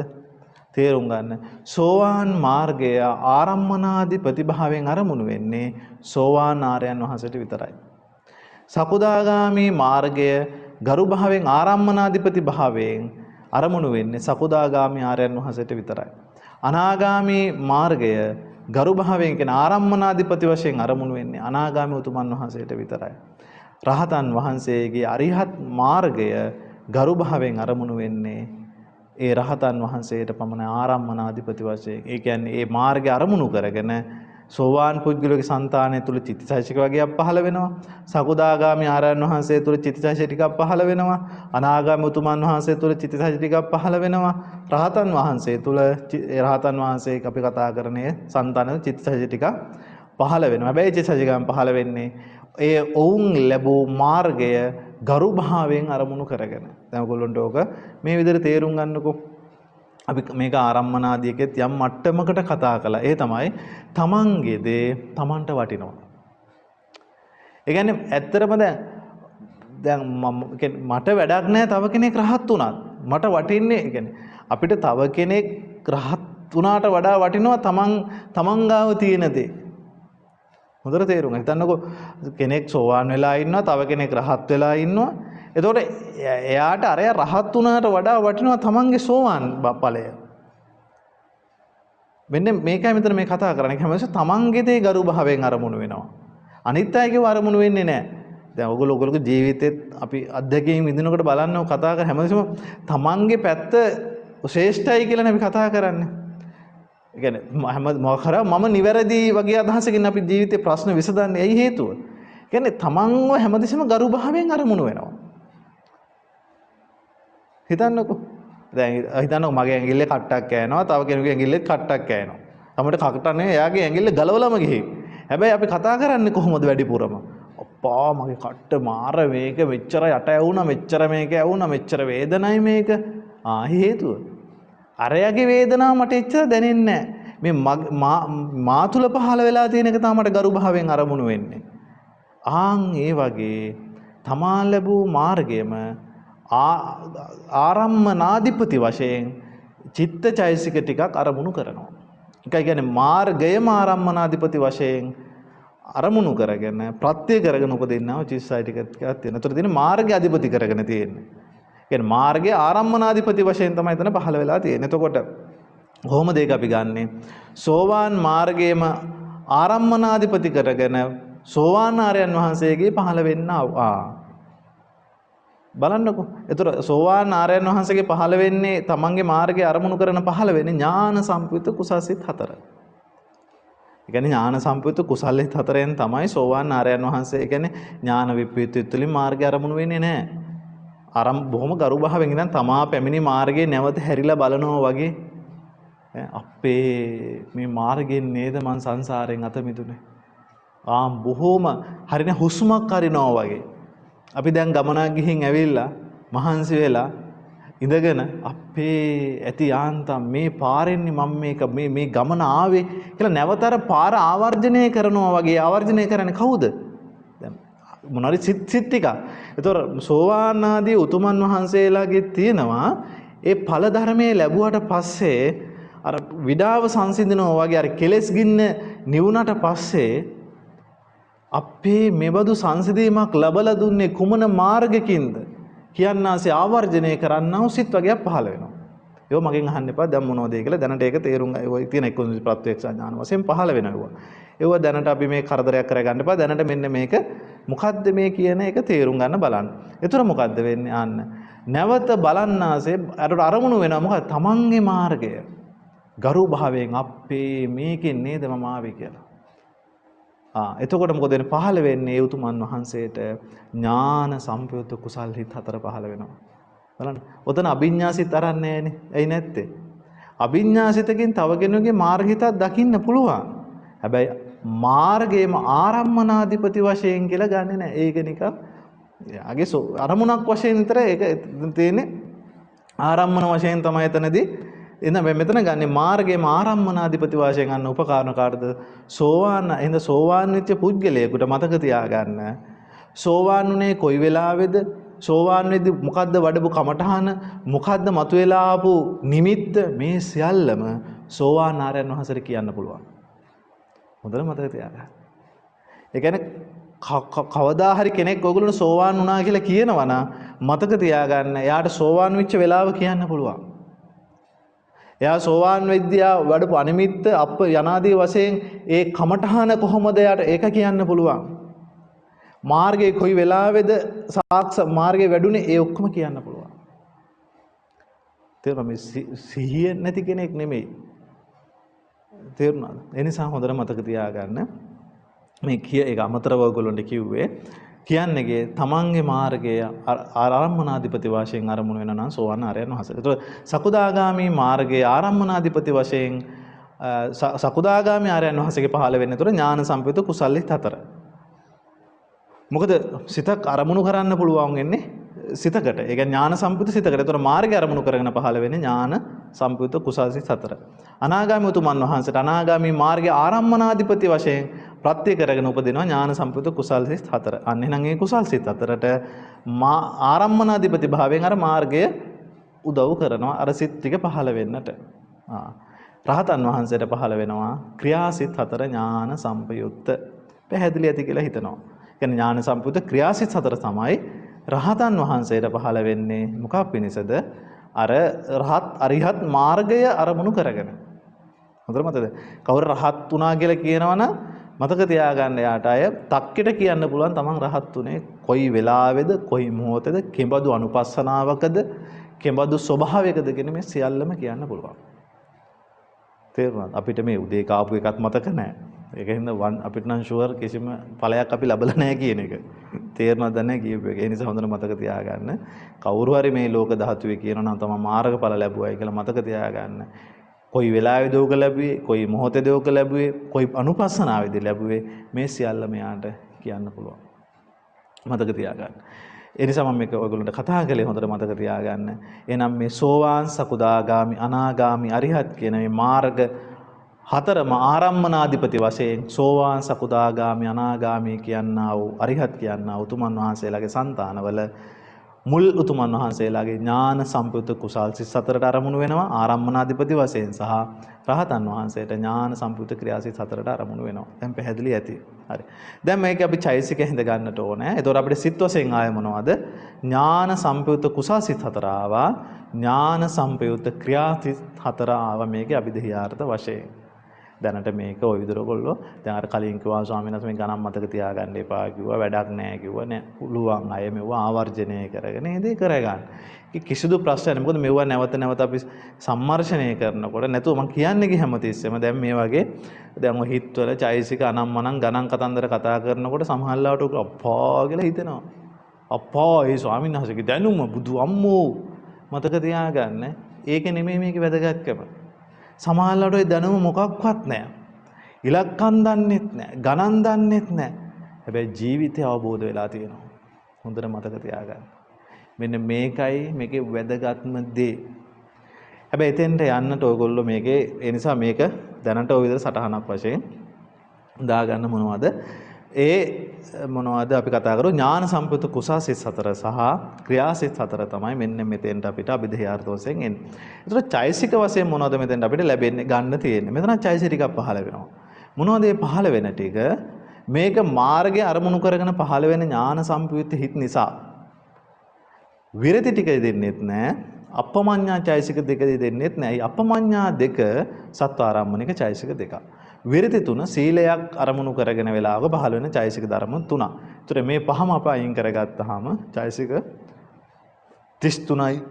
තේරුම් ගන්න. සෝවාන් මාර්ගය ආරම්මනාදී ප්‍රතිභාවයෙන් අරමුණු වෙන්නේ සෝවාන් ආර්යයන් වහන්සේට විතරයි. සකුදාගාමි මාර්ගය ගරු භාවයෙන් ආරම්මනාධිපති භාවයෙන් අරමුණු වෙන්නේ සකුදාගාමි ආර්යයන් වහන්සේට විතරයි. අනාගාමි මාර්ගය ගරු භාවයෙන් කියන ආරම්මනාධිපති වශයෙන් අරමුණු වෙන්නේ අනාගාමි උතුමන් වහන්සේට විතරයි. රහතන් වහන්සේගේ අරිහත් මාර්ගය ගරු භාවයෙන් අරමුණු වෙන්නේ ඒ රහතන් වහන්සේට පමණ ආරම්මනාධිපති වශයෙන්. ඒ කියන්නේ ඒ මාර්ගය අරමුණු කරගෙන සෝවාන් පුද්ගලයාගේ సంతානය තුල චිත්තචෛතසික වර්ගයක් පහළ වෙනවා. සකුදාගාමි ආරයන් වහන්සේ තුල චිත්තචෛතසික ටිකක් පහළ වෙනවා. අනාගාමි උතුමන් වහන්සේ තුල චිත්තචෛතසික ටිකක් පහළ වෙනවා. රහතන් වහන්සේ තුල රහතන් වහන්සේ අපි කතා කරන්නේ సంతානයේ චිත්තචෛතසික ටිකක් පහළ වෙනවා. හැබැයි චිත්තචෛතසිකයන් පහළ වෙන්නේ ඒ ඔවුන් ලැබූ මාර්ගය ගරු භාවයෙන් අරමුණු කරගෙන. දැන් ඔයගොල්ලන්ට ඕක මේ විදිහට තේරුම් ගන්නකෝ. අපි මේක ආරම්මනාදීකෙත් යම් මට්ටමකට කතා කළා. ඒ තමයි තමන්ගේ දේ තමන්ට වටිනවා. ඒ කියන්නේ ඇත්තටම දැන් මට වැඩක් නැහැ තව කෙනෙක් රහත් වුණත්. මට වටින්නේ ඒ කියන්නේ අපිට තව කෙනෙක් රහත් වුණාට වඩා වටිනවා තමන් ගාව තියෙන දේ. හොඳට තේරුම් ගන්න. හිතන්නකෝ කෙනෙක් සෝවාන් වෙලා ඉන්නවා, තව කෙනෙක් රහත් වෙලා ඉන්නවා. එතකොට එයාට අරය රහත් වුණාට වඩා වටිනවා තමන්ගේ සෝවාන් ඵලය. මෙන්න මේකයි මෙතන මේ කතා කරන්නේ. හැමෝම තමන්ගේ දේ ගරු භාවයෙන් අරමුණු වෙනවා. අනිත් අයගේ අරමුණු වෙන්නේ නැහැ. දැන් ඔයගොල්ලෝගේ ජීවිතෙත් අපි අත්දැකීම් විඳිනකොට බලන්නව කතා කර හැමෝම තමන්ගේ පැත්ත ශ්‍රේෂ්ඨයි කියලා අපි කතා කරන්නේ. ඒ කියන්නේ මම නිවැරදි වගේ අදහසකින් අපි ජීවිතේ ප්‍රශ්න විසඳන්නේ. ඇයි හේතුව? කියන්නේ තමන්ව හැමදෙස්සම ගරු භාවයෙන් අරමුණු වෙනවා. හිතන්නකෝ. දැන් හිතන්නකෝ මගේ ඇඟිල්ලේ කට්ටක් කෑනවා, තව කෙනෙකුගේ ඇඟිල්ලේ කට්ටක් කෑනවා. තමට කට්ටක් නෙවෙයි එයාගේ ඇඟිල්ල ගලවලම ගිහින්. හැබැයි අපි කතා කරන්නේ කොහොමද වැඩිපුරම? අප්පා මගේ කට්ට මාර මේක මෙච්චර යට ඇවුනා, මෙච්චර මේක ඇවුනා, මෙච්චර වේදනයි මේක. හේතුව. අරයාගේ වේදනාව මට එච්චර දැනෙන්නේ නැහැ. මේ මා තුල පහළ වෙලා තියෙන එක තමයි මට ගරු භාවයෙන් අරමුණු වෙන්නේ. ඒ වගේ තමා ලැබූ මාර්ගයම ආරම්මනාධිපති වශයෙන් චිත්තචෛතසික ටිකක් අරමුණු කරනවා. ඒකයි කියන්නේ මාර්ගයම ආරම්මනාධිපති වශයෙන් අරමුණු කරගෙන ප්‍රත්‍ය කරගෙන උපදින්නව චිත්තචෛතසික ටිකක් තියෙනවා. ඒතර තියෙන මාර්ගය අධිපති කරගෙන තියෙන්නේ. කියන්නේ මාර්ගය ආරම්මනාධිපති වශයෙන් තමයි එතන පහළ වෙලා තියෙන්නේ. එතකොට කොහොමද ඒක අපි ගන්නෙ? සෝවාන් මාර්ගයේම ආරම්මනාධිපති කරගෙන සෝවාන් ආර්යයන් වහන්සේගේ පහළ වෙන්න බලන්නකෝ. ඒතර සෝවාන් ආර්යයන් වහන්සේගේ පහළ වෙන්නේ තමන්ගේ මාර්ගය අරමුණු කරන පහළ වෙන්නේ ඥාන සම්ප්‍රයුක්ත කුසල්සිත 4. ඒ කියන්නේ ඥාන සම්ප්‍රයුක්ත කුසල්සිත 4ෙන් තමයි සෝවාන් ආර්යයන් වහන්සේ ඒ කියන්නේ ඥාන විප්‍රයුක්ත තුළින් මාර්ගය අරමුණු වෙන්නේ නැහැ. බොහොම ගරු භාවයෙන් ඉඳන් තමා පැමිණි මාර්ගයේ නැවත හැරිලා බලනවා වගේ අපේ මේ මාර්ගයෙන් නේද මං සංසාරයෙන් අත මිදුනේ. බොහොම හරිනේ හුස්මක් හරිනවා වගේ. අපි දැන් ගමනක් ගිහින් ඇවිල්ලා මහන්සි වෙලා ඉඳගෙන අපේ ඇති යාන්තම් මේ පාරෙන්නේ මම මේ ගමන ආවේ කියලා නැවතර පාර ආවර්ජනය කරනවා වගේ. ආවර්ජනය කරන්නේ කවුද? දැන් මොනවාරි සිත් ටික. ඒතොර සෝවාන් ආදී උතුමන් වහන්සේලාගේ තියෙනවා ඒ ඵල ධර්මයේ ලැබුවට පස්සේ අර විඩාව සංසිඳනවා වගේ අර කෙලෙස් ගින්න නිවුණට පස්සේ අපේ මෙබඳු සංසිඳීමක් ලැබලා දුන්නේ කුමන මාර්ගකින්ද කියන්නාසේ ආවර්ජනය කරන්නව සිත් වගේක් පහළ වෙනවා. ඒක මගෙන් අහන්න එපා දැන් මොනවද කියලා. දැනට ඒක තේරුම් ඔය තියෙන එක්කෝසි ප්‍රත්‍යක්ෂ ඥාන වශයෙන් පහළ වෙනවා. ඒව දැනට අපි මේ කරදරයක් කරගන්න එපා. දැනට මෙන්න මේක මොකද්ද මේ කියන එක තේරුම් ගන්න බලන්න. ඒතර මොකද්ද වෙන්නේ? නැවත බලන්නාසේ අරමුණු වෙනවා මොකද? තමන්ගේ මාර්ගය ගරු භාවයෙන් අපේ මේකෙන් නේද මම ආවේ කියලා. එතකොට මොකද වෙන්නේ? පහළ වෙන්නේ උතුමන් වහන්සේට ඥාන සම්ප්‍රයුක්ත කුසල් හිත් 4 පහළ වෙනවා. බලන්න. ඔතන අභිඥාසිත අරන් නැහැනේ. ඇයි නැත්තේ? අභිඥාසිතකින් තව කෙනෙකුගේ මාර්ග හිතක් දකින්න පුළුවන්. හැබැයි මාර්ගයේම ආරම්මනාධිපති වශයෙන් කියලා ගන්නෙ නැහැ. ඒක නිකන් යාගේ අරමුණක් වශයෙන් විතර ඒක තියෙන්නේ. ආරම්මන වශයෙන් තමයි එතනදී මෙතන ගන්නේ මාර්ගයේම ආරම්මනාධිපති වශයෙන් ගන්න උපකාරණ කාටද? සෝවාන් වෙච්ච පුද්ගලයෙකුට මතක තියාගන්න සෝවාන් උනේ කොයි වෙලාවේද? සෝවාන් වෙද්දී මොකද්ද වඩපු කමඨහන? මොකද්ද මතුවලා ආපු නිමිත්ත? මේ සියල්ලම සෝවාන් ආර්යයන් වහන්සේට කියන්න පුළුවන්. හොඳට මතක තියාගන්න. ඒ කියන්නේ කවදා හරි කෙනෙක් ඔයගොල්ලෝ සෝවාන් වුණා කියලා කියනවා නම් මතක තියාගන්න එයාට සෝවාන් වෙච්ච වෙලාව කියන්න පුළුවන්. එයා සෝවාන් වෙද්දියා වඩපු අනිමිත්ත අප යනාදී වශයෙන් ඒ කමඨහන කොහොමද එයාට ඒක කියන්න පුළුවන්. මාර්ගයේ කොයි වෙලාවේද සාක්ෂ මාර්ගයේ වැඩුණේ ඒ ඔක්කොම කියන්න පුළුවන්. තේරුණා මේ සිහිය නැති කෙනෙක් නෙමෙයි. තේරුණාද? ඒ නිසා හොඳට මතක තියාගන්න මේ ඒක අමතරව ඔයගොල්ලන්ට කිව්වේ කියන්නේගේ තමන්ගේ මාර්ගය ආරම්මනාධිපති වශයෙන් අරමුණු වෙන නම් සෝවාන් ආර්යයන් වහන්සේ. ඒතකොට සකුදාගාමි මාර්ගයේ ආරම්මනාධිපති වශයෙන් සකුදාගාමි ආර්යයන් වහන්සේගේ පහළ වෙන්නේ ඒතකොට ඥාන සම්පයුත කුසල්ලිත 4. මොකද සිතක් අරමුණු කරන්න පුළුවන් වෙන්නේ සිතකට. ඒ කියන්නේ ඥාන සම්පයුත සිතකට. ඒතකොට මාර්ගය අරමුණු කරගෙන පහළ වෙන්නේ ඥාන සම්පයුත කුසල්සිත 4. අනාගාමී උතුමන් වහන්සේට අනාගාමී මාර්ගයේ ආරම්මනාධිපති වශයෙන් ප්‍රත්‍ය කරගෙන උපදිනවා ඥාන සම්පයුත කුසල්සිත 4. අන්න එහෙනම් ඒ කුසල්සිත 4ට ආරම්මනාධිපති භාවයෙන් අර මාර්ගය උදව් කරනවා අර සිත් ටික පහළ වෙන්නට. රහතන් වහන්සේට පහළ වෙනවා ක්‍රියාසිත 4 ඥාන සම්පයුක්ත. පැහැදිලි ඇති කියලා හිතනවා. කියන්නේ ඥාන සම්පයුක්ත ක්‍රියාසිත 4 තමයි රහතන් වහන්සේට පහළ වෙන්නේ මොකක් පිණිසද? අර රහත් අරිහත් මාර්ගය අරමුණු කරගෙන. හොඳට මතකද? කවුරු රහත් වුණා කියලා කියනවනම් මතක තියාගන්න යාට අය තක්කෙට කියන්න පුළුවන් තමන් රහත් උනේ කොයි වෙලාවේද කොයි මොහොතේද කෙබඳු අනුපස්සනාවකද කෙබඳු ස්වභාවයකද කියන මේ සියල්ලම කියන්න පුළුවන්. තේරුණාද? අපිට මේ උදේ කාපු එකත් මතක නැහැ. ඒක හින්දා අපිට නම් ෂුවර් කිසිම ඵලයක් අපි ලැබලා නැහැ කියන එක. තේරුණාද නැහැ කියපු එක. ඒ නිසා හොඳට මතක තියාගන්න. කවුරු හරි මේ ලෝක ධාතුවේ කියනවා නම් තමන් මාර්ගඵල ලැබුවයි කියලා මතක තියාගන්න. කොයි වෙලාවේද ඕක ලැබුවේ කොයි මොහොතේද ඕක ලැබුවේ කොයි අනුපස්සනාවේද ලැබුවේ මේ සියල්ල මෙයාට කියන්න පුළුවන්. මතක තියාගන්න. ඒ නිසා මම මේක ඔයගොල්ලන්ට කතා කළේ හොඳට මතක තියාගන්න. එහෙනම් මේ සෝවාන් සකුදාගාමි අනාගාමි අරිහත් කියන මේ මාර්ග හතරම ආරම්මනාධිපති වශයෙන් සෝවාන් සකුදාගාමි අනාගාමි කියනා වූ අරිහත් කියනා උතුමන් වහන්සේලාගේ సంతානවල මුල් උතුමන් වහන්සේලාගේ ඥාන සම්පයුත කුසල්සිත 4ට අරමුණු වෙනවා ආරම්මනාධිපති වශයෙන් සහ රහතන් වහන්සේට ඥාන සම්පයුත ක්‍රියාසිත 4ට අරමුණු වෙනවා. දැන් පැහැදිලි ඇති. හරි. දැන් මේක අපි චෛසික හිඳ ගන්නට ඕනේ. ඒතකොට අපිට සිත් වශයෙන් ආය මොනවද? ඥාන සම්පයුත කුසල්සිත 4 ආවා. ඥාන සම්පයුත ක්‍රියාසිත 4 ආවා මේකේ අභිධේයාර්ථ වශයෙන්. දැනට මේක ඔය විදිහට ඔයගොල්ලෝ දැන් අර කලින් කිව්වා ස්වාමීන් වහන්සේ මේ ගණන් මතක තියාගන්න එපා කිව්වා වැඩක් නැහැ කිව්වා නෑ පුළුවන් අය මෙවුවා ආවර්ජනය කරගෙන ඒ දේ කරගන්න. කිසිදු ප්‍රශ්නයක් නෑ. මොකද මෙවුවා නැවත නැවත අපි සම්මර්ෂණය කරනකොට නැතුව මම කියන්නේ හැමතිස්සෙම දැන් මේ වගේ දැන් ඔය හිතවල චෛසික අනම්මනම් ගණන් කතන්දර කතා කරනකොට සමහරවිට අප්පා කියලා හිතෙනවා. අප්පා ඒ ස්වාමීන් වහන්සේගේ දැනුම බුදු අම්මෝ මතක තියාගන්න. ඒක නෙමෙයි මේකේ වැදගත්කම. සමහරවිට ඔය දැනුම මොකක්වත් නැහැ. ඉලක්කම් දන්නෙත් නැහැ. ගණන් දන්නෙත් නැහැ. හැබැයි ජීවිතය අවබෝධ වෙලා තියෙනවා. හොඳට මතක තියාගන්න. මෙන්න මේකයි මේකේ වැදගත්ම දේ. හැබැයි එතෙන්ට යන්නට ඔයගොල්ලෝ මේකේ ඒ නිසා මේක දැනට ඔය විදිහට සටහනක් වශයෙන් දාගන්න මොනවද? මොනවද අපි කතා කරමු ඥාන සම්පයුත කුසල්සිත 4 සහ ක්‍රියාසිත 4 තමයි මෙන්න මෙතෙන්ට අපිට අභිධේයාර්ථ වශයෙන් එන්නේ. ඒතර චෛසික වශයෙන් මොනවද මෙතෙන්ට අපිට ලැබෙන්නේ ගන්න තියෙන්නේ. මෙතන චෛසික ටිකක් පහළ වෙනවා. මොනවද මේ පහළ වෙන ටික? මේක මාර්ගය අරමුණු කරගෙන පහළ වෙන ඥාන සම්පයුත හිත් නිසා විරති ටික දෙන්නෙත් නැහැ. අපමඤ්ඤා චෛසික දෙක දෙන්නෙත් නැහැ. අපමඤ්ඤා දෙක සත්වාරම්මනික චෛසික දෙකක්. විරති තුන සීලයක් අරමුණු කරගෙන වෙලාවක පහළ වෙන චෛසික ධර්ම තුනක්. ඒතර මේ පහම අප අයින් කරගත්තාම චෛසික 33යි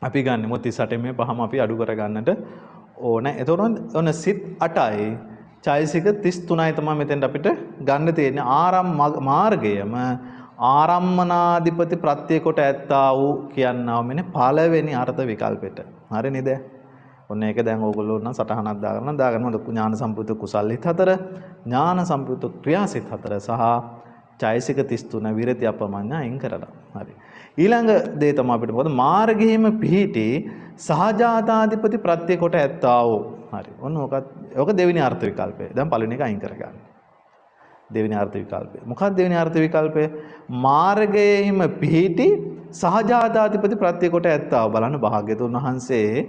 අපි ගන්න. මොකද 38 මේ පහම අපි අඩු කරගන්නට ඕනේ. එතකොට ඔන්න සිත් 8යි චෛසික 33යි තමයි මෙතෙන්ට අපිට ගන්න තියෙන්නේ. මාර්ගයම ආරම්මනාධිපති ප්‍රත්‍ය කොට ඇත්තා වූ කියනවා මෙන්න පළවෙනි අර්ථ විකල්පෙට. හරි නේද? ඔන්න ඒක දැන් ඕගොල්ලෝ නම් සටහනක් දාගන්න ඥාන සම්පයුත කුසල්සිත 4 ඥාන සම්පයුත ක්‍රියාසිත 4 සහ චෛසික 33 විරති අපමඤ්ඤා අයින් කරලා. හරි. ඊළඟ දේ තමයි අපිට මොකද මාර්ගයේම පිහිටි සහජාතාධිපති ප්‍රත්‍ය කොට ඇත්තා වූ. හරි. ඔන්න ඕක දෙවෙනි අර්ථ විකල්පය. දැන් පළවෙනි එක අයින් කරගන්න. දෙවෙනි අර්ථ විකල්පය. මොකක්ද දෙවෙනි අර්ථ විකල්පය? මාර්ගයේම පිහිටි සහජාතාධිපති ප්‍රත්‍ය කොට ඇත්තා. බලන්න භාග්‍යතුන් වහන්සේ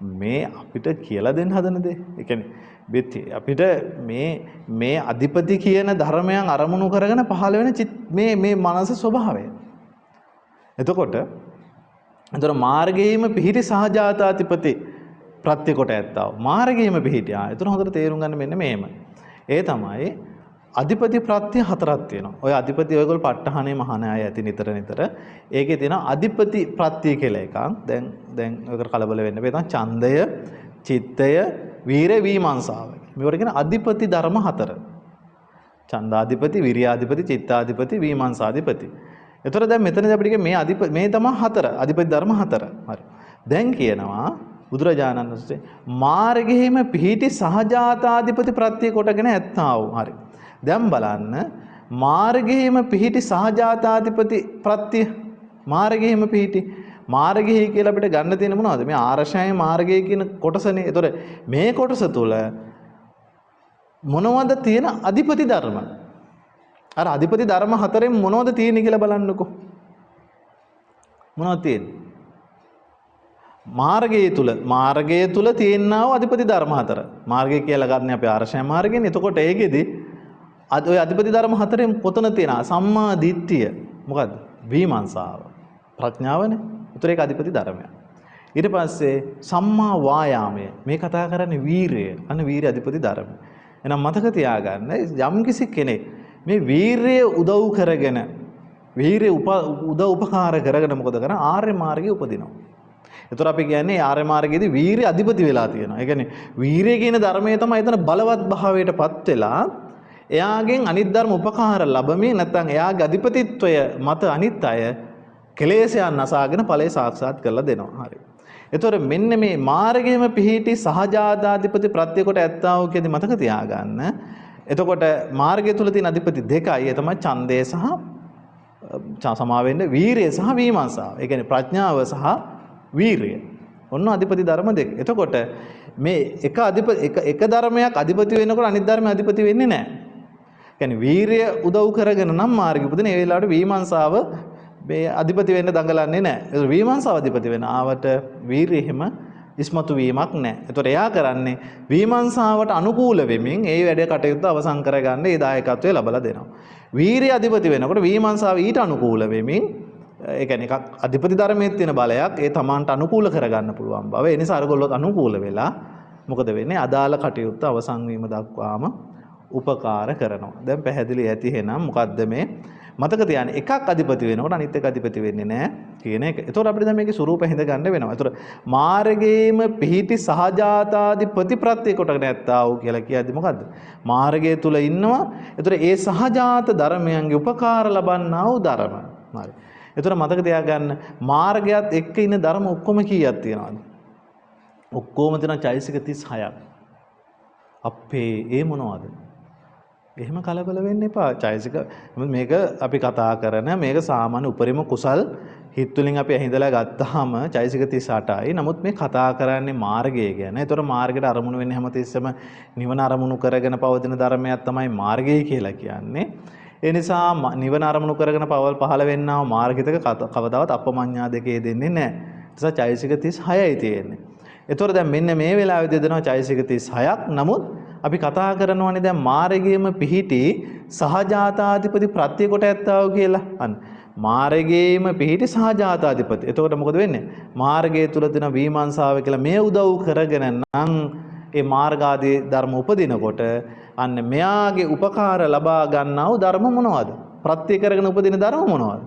මේ අපිට කියලා දෙන්න හදන දේ. ඒ කියන්නේ අපිට මේ අධිපති කියන ධර්මයන් අරමුණු කරගෙන පහළ වෙන මේ මනස ස්වභාවය. එතකොට මාර්ගයේම පිහිටි සහජාතාධිපති ප්‍රත්‍ය කොට ඇත්තා. මාර්ගයේම පිහිටියා. එතන හොඳට තේරුම් ගන්න මෙන්න මේම. ඒ තමයි අධිපති ප්‍රත්‍ය හතරක් තියෙනවා. ඔය අධිපති ඔයගොල්ලෝ ප ဋ ාහනේ මහාන අය ඇති නිතර. ඒකේ තියෙන අධිපති ප්‍රත්‍ය කියලා එකක්. දැන් ඔයකට කලබල වෙන්න බෑ. තමයි ඡන්දය, චිත්තය, වීරය, විමර්ශාව. මේවට කියන අධිපති ධර්ම හතර. ඡන්දාධිපති, විරියාධිපති, චිත්තාධිපති, විමර්ශාධිපති. එතකොට දැන් මෙතනදී අපිට මේ තමයි හතර. අධිපති ධර්ම හතර. හරි. දැන් කියනවා බුදුරජාණන් වහන්සේ මාර්ගෙහිම පිහිටි සහජාතාධිපති ප්‍රත්‍ය කොටගෙන ඇත්තා වූ. හරි. දැන් බලන්න මාර්ගෙහිම පිහිටි සහජාතාධිපති ප්‍රත්‍ය මාර්ගෙහිම පිහිටි මාර්ගෙහි කියලා අපිට ගන්න තියෙන මොනවද? මේ ආරෂය මාර්ගය කියන කොටසනේ. ඒතොර මේ කොටස තුල මොනවද තියෙන අධිපති ධර්ම? අර අධිපති ධර්ම හතරෙන් මොනවද තියෙන්නේ කියලා බලන්නකෝ. මොනවද තියෙන්නේ? මාර්ගය තුල තියෙනා වූ අධිපති ධර්ම හතර. මාර්ගය කියලා ගන්න අපි ආරෂය මාර්ගයනේ. එතකොට ඒකෙදි ඔය අධිපති ධර්ම හතරෙන් පොතන තියෙනවා සම්මා දිට්ඨිය. මොකද්ද? විමර්ශාව. ප්‍රඥාවනේ. උතර ඒක අධිපති ධර්මයක්. ඊට පස්සේ සම්මා වායාමය. මේ කතා කරන්නේ වීරය. අන්න වීරය අධිපති ධර්ම. එහෙනම් මතක තියාගන්න යම්කිසි කෙනෙක් මේ වීරය උදව් කරගෙන වීරය උපකාර කරගෙන මොකද කරන්නේ? ආර්ය මාර්ගයේ උපදිනවා. ඒතර අපි කියන්නේ ආර්ය මාර්ගයේදී වීරය අධිපති වෙලා තියෙනවා. ඒ කියන්නේ වීරය කියන ධර්මයේ තමයි එතන බලවත් භාවයටපත් වෙලා එයාගෙන් අනිත් ධර්ම උපකාර ලැබෙමින් නැත්නම් එයාගේ අධිපතිත්වය මත අනිත් අය කෙලෙසයන් නසාගෙන ඵලය සාක්ෂාත් කරලා දෙනවා. හරි. එතකොට මෙන්න මේ මාර්ගයේම පිහිටි සහජාතාධිපති ප්‍රත්‍ය කොට ඇත්තා වූ කියදී මතක තියාගන්න. එතකොට මාර්ගය තුල තියෙන අධිපති දෙකයි. ඒ තමයි ඡන්දය සහ සමා වෙන්න වීරිය සහ විමර්ශාව. ඒ කියන්නේ ප්‍රඥාව සහ වීරිය. ඔන්න අධිපති ධර්ම දෙක. එතකොට මේ එක ධර්මයක් අධිපති වෙනකොට අනිත් ධර්මයක් අධිපති වෙන්නේ නැහැ. කියන්නේ වීරිය උදව් කරගෙන නම් මාර්ගය උපදින ඒ වෙලාවට විමර්ශාව මේ අධිපති වෙන්න දඟලන්නේ නැහැ. ඒක විමර්ශාව අධිපති වෙන ආවට වීරිය එහෙම ඉස්මතු වීමක් නැහැ. ඒතකොට එයා කරන්නේ විමර්ශාවට අනුකූල වෙමින් ඒ වැඩ කටයුත්ත අවසන් කරගන්න ඒ දායකත්වය ලබා දෙනවා. වීරිය අධිපති වෙනකොට විමර්ශාව ඊට අනුකූල වෙමින් ඒ කියන්නේ එකක් අධිපති ධර්මයේ තියෙන බලයක් ඒ තමාන්ට අනුකූල කරගන්න පුළුවන් බව. ඒ නිසා අරගොල්ලෝ අනුකූල වෙලා මොකද වෙන්නේ? අදාළ කටයුත්ත අවසන් වීම දක්වාම උපකාර කරනවා. දැන් පැහැදිලි ඇති එහෙනම් මොකද්ද මේ? මතක තියාගන්න එකක් අධිපති වෙනකොට අනිත් එක අධිපති වෙන්නේ නැහැ කියන එක. ඒතකොට අපිට දැන් මේකේ ස්වරූප හිඳ ගන්න වෙනවා. ඒතකොට මාර්ගයේම පිහිටි සහජාතාධිපති ප්‍රත්‍ය කොටගෙන ඇත්තා වූ කියලා කියද්දි මොකද්ද? මාර්ගය තුල ඉන්නවා. ඒතකොට ඒ සහජාත ධර්මයන්ගේ උපකාර ලබන්නා වූ ධර්ම. හරි. ඒතකොට මතක තියාගන්න මාර්ගයත් එක්ක ඉන්න ධර්ම ඔක්කොම කීයක් තියෙනවද? ඔක්කොම තියෙන චෛසික 36ක්. අපේ ඒ මොනවද? එහෙම කලබල වෙන්න එපා. චෛසික මේක අපි කතා කරන මේක සාමාන්‍ය උපරිම කුසල් හිත් වලින් අපි ඇහිඳලා ගත්තාම චෛසික 38යි. නමුත් මේ කතා කරන්නේ මාර්ගය ගැන. ඒතර මාර්ගයට අරමුණු වෙන්නේ හැමතිස්සෙම නිවන අරමුණු කරගෙන පවතින ධර්මයක් තමයි මාර්ගය කියලා කියන්නේ. ඒ නිසා නිවන අරමුණු කරගෙන පහළ වෙන්නා මාර්ගිතක කවදාවත් අපමඤ්ඤා දෙකේ දෙන්නේ නැහැ. ඒ නිසා චෛසික 36යි තියෙන්නේ. ඒතර දැන් මෙන්න මේ වෙලාවේදී දෙනවා චෛසික 36ක්. නමුත් අපි කතා කරනවානේ දැන් මාර්ගයේම පිහිටි සහජාතාධිපති ප්‍රත්‍ය කොට ඇත්තා වූ කියලා. අන්න මාර්ගයේම පිහිටි සහජාතාධිපති. එතකොට මොකද වෙන්නේ? මාර්ගය තුල තියෙන විමර්ශාව කියලා මේ උදව් කරගෙන නම් ඒ මාර්ගාදී ධර්ම උපදිනකොට අන්න මෙයාගේ උපකාර ලබා ගන්නා වූ ධර්ම මොනවද? ප්‍රත්‍ය කරගෙන උපදින ධර්ම මොනවද?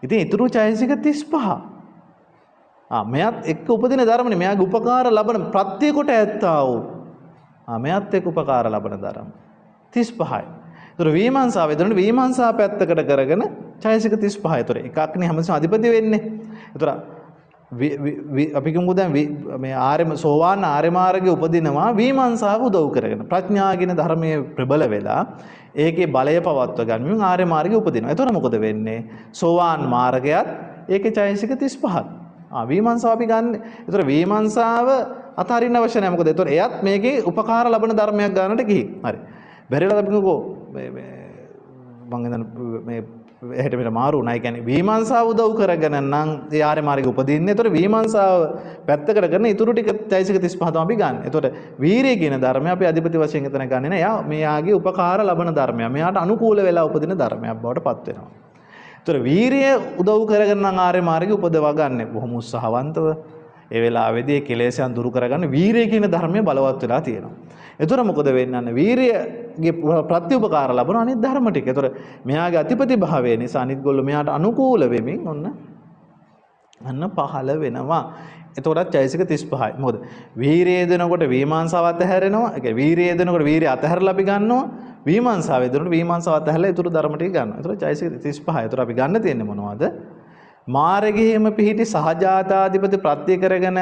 ඉතින් ඊතුරු චෛසික 35. මෙයත් එක්ක උපදින ධර්මනේ මෙයාගේ උපකාර ලබන ප්‍රත්‍ය කොට ඇත්තා වූ මෙයත් එක්ක උපකාර ලබන ධර්ම 35යි. ඒතර විමර්ශාව එතනට විමර්ශා පැත්තකට කරගෙන චෛසික 35. ඒතර එකක්නේ හැමතිස්සම අධිපති වෙන්නේ. ඒතර අපි කියමු දැන් මේ සෝවාන් ආර්ය මාර්ගයේ උපදිනවා විමර්ශාව උදව් කරගෙන. ප්‍රඥාගෙන ධර්මයේ ප්‍රබල වෙලා ඒකේ බලය පවත්ව ගන්නමින් ආර්ය මාර්ගයේ උපදිනවා. ඒතර මොකද වෙන්නේ? සෝවාන් මාර්ගයත් ඒකේ චෛසික 35ක්. විමර්ශාව අපි ගන්න. ඒතර විමර්ශාව අතහරින්න අවශ්‍ය නැහැ. මොකද ඒතර එයත් මේකේ උපකාර ලබන ධර්මයක් ගන්නට ගිහින්. හරි. බැරිලා අපිකෝ මම මේ එහෙට මෙතන මාරු නයි කියන්නේ විමර්ශාව උදව් කරගෙන නම් ඒ ආර්ය මාර්ගෙ උපදින්නේ. ඒතකොට විමර්ශාව පැත්තකට කරන ඉතුරු ටික චෛසික 35 තමයි අපි ගන්න. ඒතකොට වීරිය කියන ධර්මය අපි අධිපති වශයෙන් එතන ගන්නෙ නෑ. එයා මෙයාගේ උපකාර ලබන ධර්මයක්. මෙයාට අනුකූල වෙලා උපදින ධර්මයක් බවට පත් වෙනවා. ඒතකොට වීරිය උදව් කරගෙන නම් ආර්ය මාර්ගෙ උපදවා ගන්න. බොහොම උත්සාහවන්තව ඒ වෙලාවේදී කෙලෙසයන් දුරු කරගන්න වීරිය කියන ධර්මය බලවත් වෙලා තියෙනවා. ඒතර මොකද වෙන්නේ? වීරියගේ ප්‍රතිඋපකාර ලැබෙන අනිත් ධර්ම ටික. ඒතර මෙයාගේ අතිපති භාවය නිසා අනිත් ගොල්ලෝ මෙයාට අනුකූල වෙමින් අන්න පහළ වෙනවා. එතකොටත් චෛසික 35යි. මොකද වීරිය දෙනකොට විමර්ශාව අතහැරෙනවා. ඒ කියන්නේ වීරිය දෙනකොට වීරිය අතහැරලා අපි ගන්නවා. විමර්ශාව දෙනකොට විමර්ශාව අතහැරලා ඊටු ධර්ම ටික ගන්නවා. ඒතර චෛසික 35යි. ඒතර අපි ගන්න තියෙන්නේ මොනවද? මාර්ගයේම පිහිටි සහජාතාධිපති ප්‍රත්‍ය කරගෙන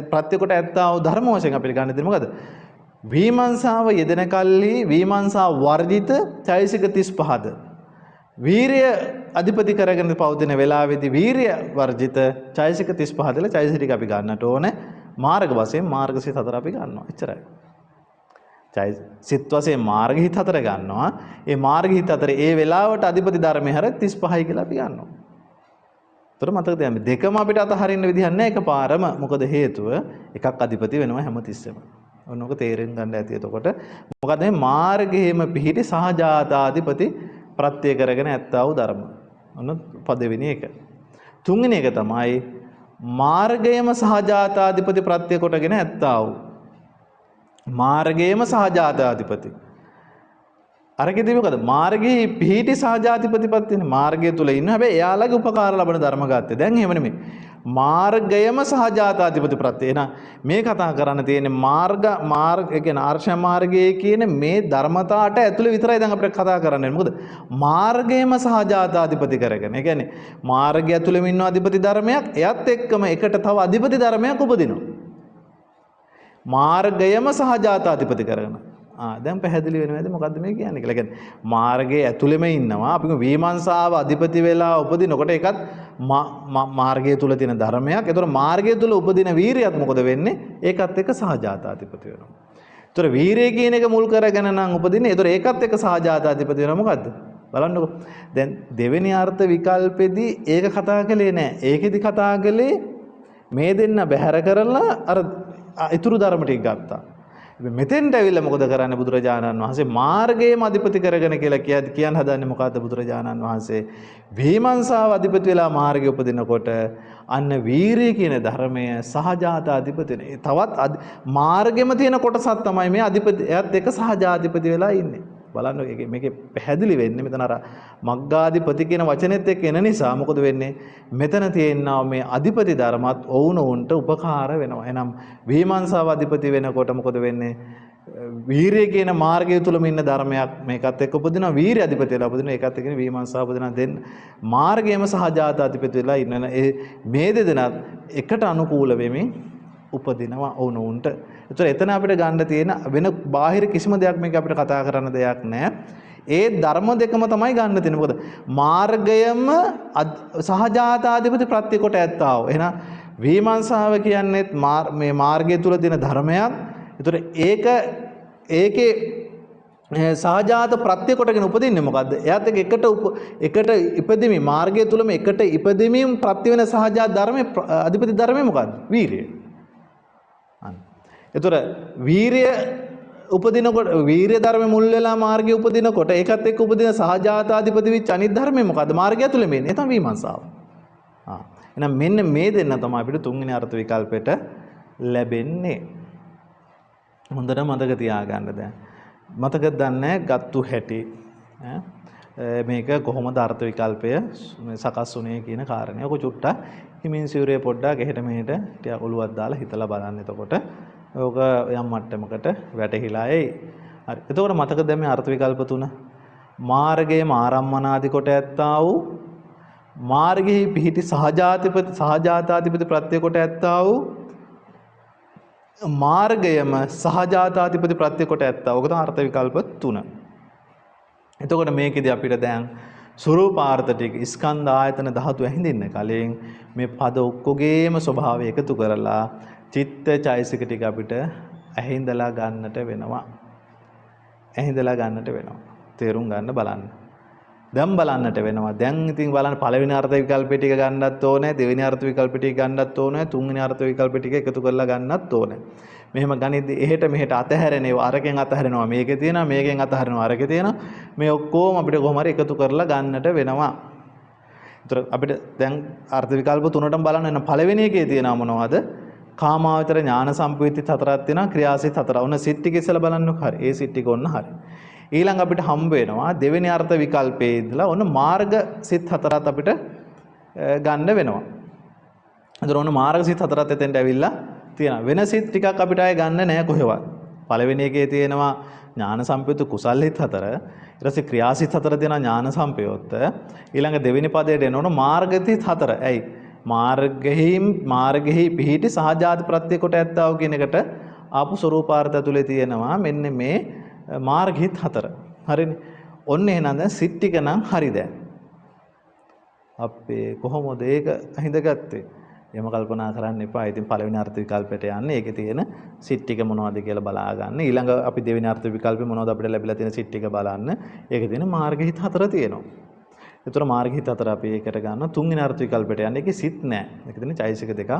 ප්‍රත්‍ය කොට ඇත්තා වූ ධර්ම වශයෙන් අපිට ගන්න තියෙන්නේ මොකද? විමර්ශාව යෙදෙන කල්හි විමර්ශා වර්ජිත චෛසික 35ද වීරිය අධිපති කරගෙන පවතින වෙලාවේදී වීරිය වර්ජිත චෛසික 35 දල චෛසික ටික අපි ගන්නට ඕනේ. මාර්ග වශයෙන් මාර්ගසිත 4 අපි ගන්නවා. එච්චරයි. සිත් වශයෙන් මාර්ගහිත 4 ගන්නවා. ඒ මාර්ගහිත 4 ඒ වෙලාවට අධිපති ධර්මයේ හැර 35යි කියලා අපි ගන්නවා. ඒතර මතක තියාගන්න දෙකම අපිට අතහරින්න විදිහක් නැහැ එකපාරම. මොකද හේතුව එකක් අධිපති වෙනවා හැමතිස්සෙම. ඔන්නෝක තේරෙන්න ගන්න ඇති. එතකොට මොකද මේ මාර්ගයේම පිහිටි සහජාතාධිපති ප්‍රත්‍ය කරගෙන ඇත්තා වූ ධර්ම. ඔන්න පදවෙනි එක. තුන්වෙනි එක තමයි මාර්ගයේම සහජාතාධිපති ප්‍රත්‍ය කොටගෙන ඇත්තා වූ. මාර්ගයේම සහජාතාධිපති. අරකෙදී මොකද? මාර්ගයේ පිහිටි සහජාතිපතිපත්තිනේ. මාර්ගය තුල ඉන්න හැබැයි එයාලගේ උපකාර ලබන ධර්ම ගත්තේ. දැන් එහෙම නෙමෙයි. මාර්ගයම සහජාතාධිපති ප්‍රත්‍ය. එහෙනම් මේ කතා කරන්න තියෙන්නේ මාර්ග ඒ කියන්නේ ආර්ෂ මාර්ගයේ කියන මේ ධර්මතාවට ඇතුළේ විතරයි දැන් අපිට කතා කරන්නේ. මොකද මාර්ගයම සහජාතාධිපති කරගෙන. ඒ කියන්නේ මාර්ගය ඇතුළේම ඉන්න අධිපති ධර්මයක් එයත් එක්කම එකට තව අධිපති ධර්මයක් උපදිනවා. මාර්ගයම සහජාතාධිපති කරගෙන. දැන් පැහැදිලි වෙනවද මොකද්ද මේ කියන්නේ කියලා. කියන්නේ මාර්ගයේ ඇතුළෙම ඉන්නවා. අපි විමර්ශාව අධිපති වෙලා උපදිනකොට ඒකත් මාර්ගය තුල තියෙන ධර්මයක්. ඒතර මාර්ගය තුල උපදින වීරියත් මොකද වෙන්නේ? ඒකත් එක්ක සහජාතාධිපති වෙනවා. ඒතර වීරිය කියන එක මුල් කරගෙන නම් උපදින්නේ. ඒතර ඒකත් එක්ක සහජාතාධිපති වෙනවා මොකද්ද? බලන්නකො. දැන් දෙවෙනි අර්ථ විකල්පෙදී ඒක කතා කළේ නෑ. ඒකෙදි කතා කළේ මේ දෙන්න බැහැර කරලා අර ඉතුරු ධර්ම ටික ගත්තා. මෙතෙන්ට ඇවිල්ලා මොකද කරන්නේ බුදුරජාණන් වහන්සේ? මාර්ගයේම අධිපති කරගෙන කියලා කියන්න හදන්නේ මොකද්ද බුදුරජාණන් වහන්සේ? විමර්ශාව අධිපති වෙලා මාර්ගය උපදිනකොට අන්න වීරිය කියන ධර්මය සහජාත අධිපතිනේ. තවත් මාර්ගෙම තියෙන කොටසක් තමයි මේ අධිපති. එයත් එක සහජාධිපති වෙලා ඉන්නේ. බලන්න මේකේ පැහැදිලි වෙන්නේ මෙතන අර මග්ගාධිපති කියන වචනේත් එක්ක එන නිසා මොකද වෙන්නේ? මෙතන තියෙනවා මේ අධිපති ධර්මත් ඔවුනොවුන්ට උපකාර වෙනවා. එහෙනම් විමර්ශාව අධිපති වෙනකොට මොකද වෙන්නේ? වීරිය කියන මාර්ගය තුලම ඉන්න ධර්මයක් මේකත් එක්ක උපදිනවා. වීරිය අධිපති වෙලා උපදිනවා. ඒකත් එක්ක විමර්ශාව උපදිනවා. දෙන්න මාර්ගයේම සහජාත අධිපති වෙලා ඉන්න මේ දෙදෙනාත් එකට අනුකූල වෙමින් උපදිනවා ඔවුනොවුන්ට. ඒතර එතන අපිට ගන්න තියෙන වෙන බාහිර කිසිම දෙයක් මේක අපිට කතා කරන්න දෙයක් නැහැ. ඒ ධර්ම දෙකම තමයි ගන්න තියෙන්නේ. මොකද මාර්ගයම සහජාතාධිපති ප්‍රත්‍ය කොට ඇත්තා වූ. එහෙනම් විමර්ශාව කියන්නේත් මේ මාර්ගය තුල තියෙන ධර්මයක්. ඒතර ඒකේ සහජාත ප්‍රත්‍ය කොටගෙන උපදින්නේ මොකද්ද? එයාත් එකට ඉපදෙමින් මාර්ගය තුලම එකට ඉපදෙමින් ප්‍රත්‍ය වෙන සහජාත ධර්මයේ අධිපති ධර්මයේ මොකද්ද? වීරිය. ඒතර වීරිය උපදිනකොට වීරිය ධර්ම මුල් වෙලා මාර්ගය උපදිනකොට ඒකත් එක්ක උපදින සහජාතාධිපති වෙච්ච අනිත් ධර්මය මොකද්ද? මාර්ගය තුල මේනේ. ඒ තමයි විමර්ශාව. එහෙනම් මෙන්න මේ දෙන්න තමයි අපිට තුන්වෙනි අර්ථ විකල්පෙට ලැබෙන්නේ. හොඳට මතක තියාගන්න දැන්. මතකද දන්නේ ගත්තු හැටි. මේක කොහොමද අර්ථ විකල්පය සකස් වුනේ කියන කාරණය. ඔක චුට්ටක් හිමින් සිවුරේ පොඩ්ඩක් එහෙට මෙහෙට ටික ඔලුවක් දාලා හිතලා බලන්න. එතකොට ඕක යම් මට්ටමකට වැටහිලා එයි. හරි. එතකොට මතකද දැන් මේ අර්ථ විකල්ප තුන? මාර්ගයේම ආරම්මනාදි කොට ඇත්තා වූ මාර්ගෙහි පිහිටි සහජාතාධිපති ප්‍රත්‍ය කොට ඇත්තා වූ මාර්ගයම සහජාතාධිපති ප්‍රත්‍ය කොට ඇත්තා. ඕක තමයි අර්ථ විකල්ප තුන. එතකොට මේකෙදි අපිට දැන් ස්වරූපාර්ථ ටික ස්කන්ධ ආයතන ධාතු ඇහිඳින්න කලින් මේ පද ඔක්කොගේම ස්වභාවය එකතු කරලා චිත්ත චෛසික ටික අපිට ඇහිඳලා ගන්නට වෙනවා. ඇහිඳලා ගන්නට වෙනවා. තේරුම් ගන්න බලන්න. දැන් බලන්නට වෙනවා. දැන් ඉතින් බලන්න පළවෙනි අර්ථ විකල්ප ටික ගන්නත් ඕනේ, දෙවෙනි අර්ථ විකල්ප ටික ගන්නත් ඕනේ, තුන්වෙනි අර්ථ විකල්ප ටික එකතු කරලා ගන්නත් ඕනේ. මෙහෙම ගනිද්දි එහෙට මෙහෙට අතහැරෙන ඒවා අරකින් අතහැරෙනවා මේකේ තියෙනවා, මේකෙන් අතහැරෙනවා අරකේ තියෙනවා. මේ ඔක්කොම අපිට කොහොම හරි එකතු කරලා ගන්නට වෙනවා. ඒතර අපිට දැන් අර්ථ විකල්ප තුනටම බලන්න වෙන පළවෙනි එකේ තියෙනවා මොනවද? කාමාවචර ඥාන සම්පයුක්ති හතරක් තියෙනවා, ක්‍රියාසිත හතරක්. ඔන්න සිත් ටික ඉස්සලා බලන්නකො. හරි. ඒ සිත් ටික ඔන්න හරි. ඊළඟ අපිට හම්බ වෙනවා දෙවෙනි අර්ථ විකල්පයේ ඉඳලා ඔන්න මාර්ග සිත් හතරක් අපිට ගන්න වෙනවා. ඒතර ඔන්න මාර්ග සිත් හතරත් එතෙන්ට ඇවිල්ලා තියෙනවා. වෙන සිත් ටිකක් අපිට ආයේ ගන්න නැහැ කොහෙවත්. පළවෙනි එකේ තියෙනවා ඥාන සම්පයුක්ත කුසල් හිත් හතර. ඊට පස්සේ ක්‍රියාසිත හතර තියෙනවා ඥාන සම්පයුක්ත. ඊළඟ දෙවෙනි පදයට එනකොට මාර්ග සිත් හතර. ඇයි? මාර්ගෙහි පිහිටි සහජාත ප්‍රත්‍ය කොට ඇත්තා වූ කියන එකට ආපු ස්වરૂපාර්ථ ඇතුලේ තියෙනවා මෙන්න මේ මාර්ගහිත හතර. හරිනේ. ඔන්න එහෙනම් දැන් සිත් ටික නම් හරි දැන්. අපේ කොහොමද ඒක හිඳගත්තේ? එහෙම කල්පනා කරන්න එපා. ඉතින් පළවෙනි අර්ථ විකල්පයට යන්නේ. ඒකේ තියෙන සිත් ටික මොනවද කියලා බලා ගන්න. ඊළඟ අපි දෙවෙනි අර්ථ විකල්පේ මොනවද අපිට ලැබිලා තියෙන සිත් ටික බලන්න. ඒකේ තියෙන මාර්ගහිත හතර තියෙනවා. ඒතර මාර්ගහිත හතර අපි ඒකට ගන්න. තුන්වෙනි අර්ථ විකල්පයට යන්නේ. ඒකේ සිත් නැහැ. ඒකේ තියෙන චෛසික දෙක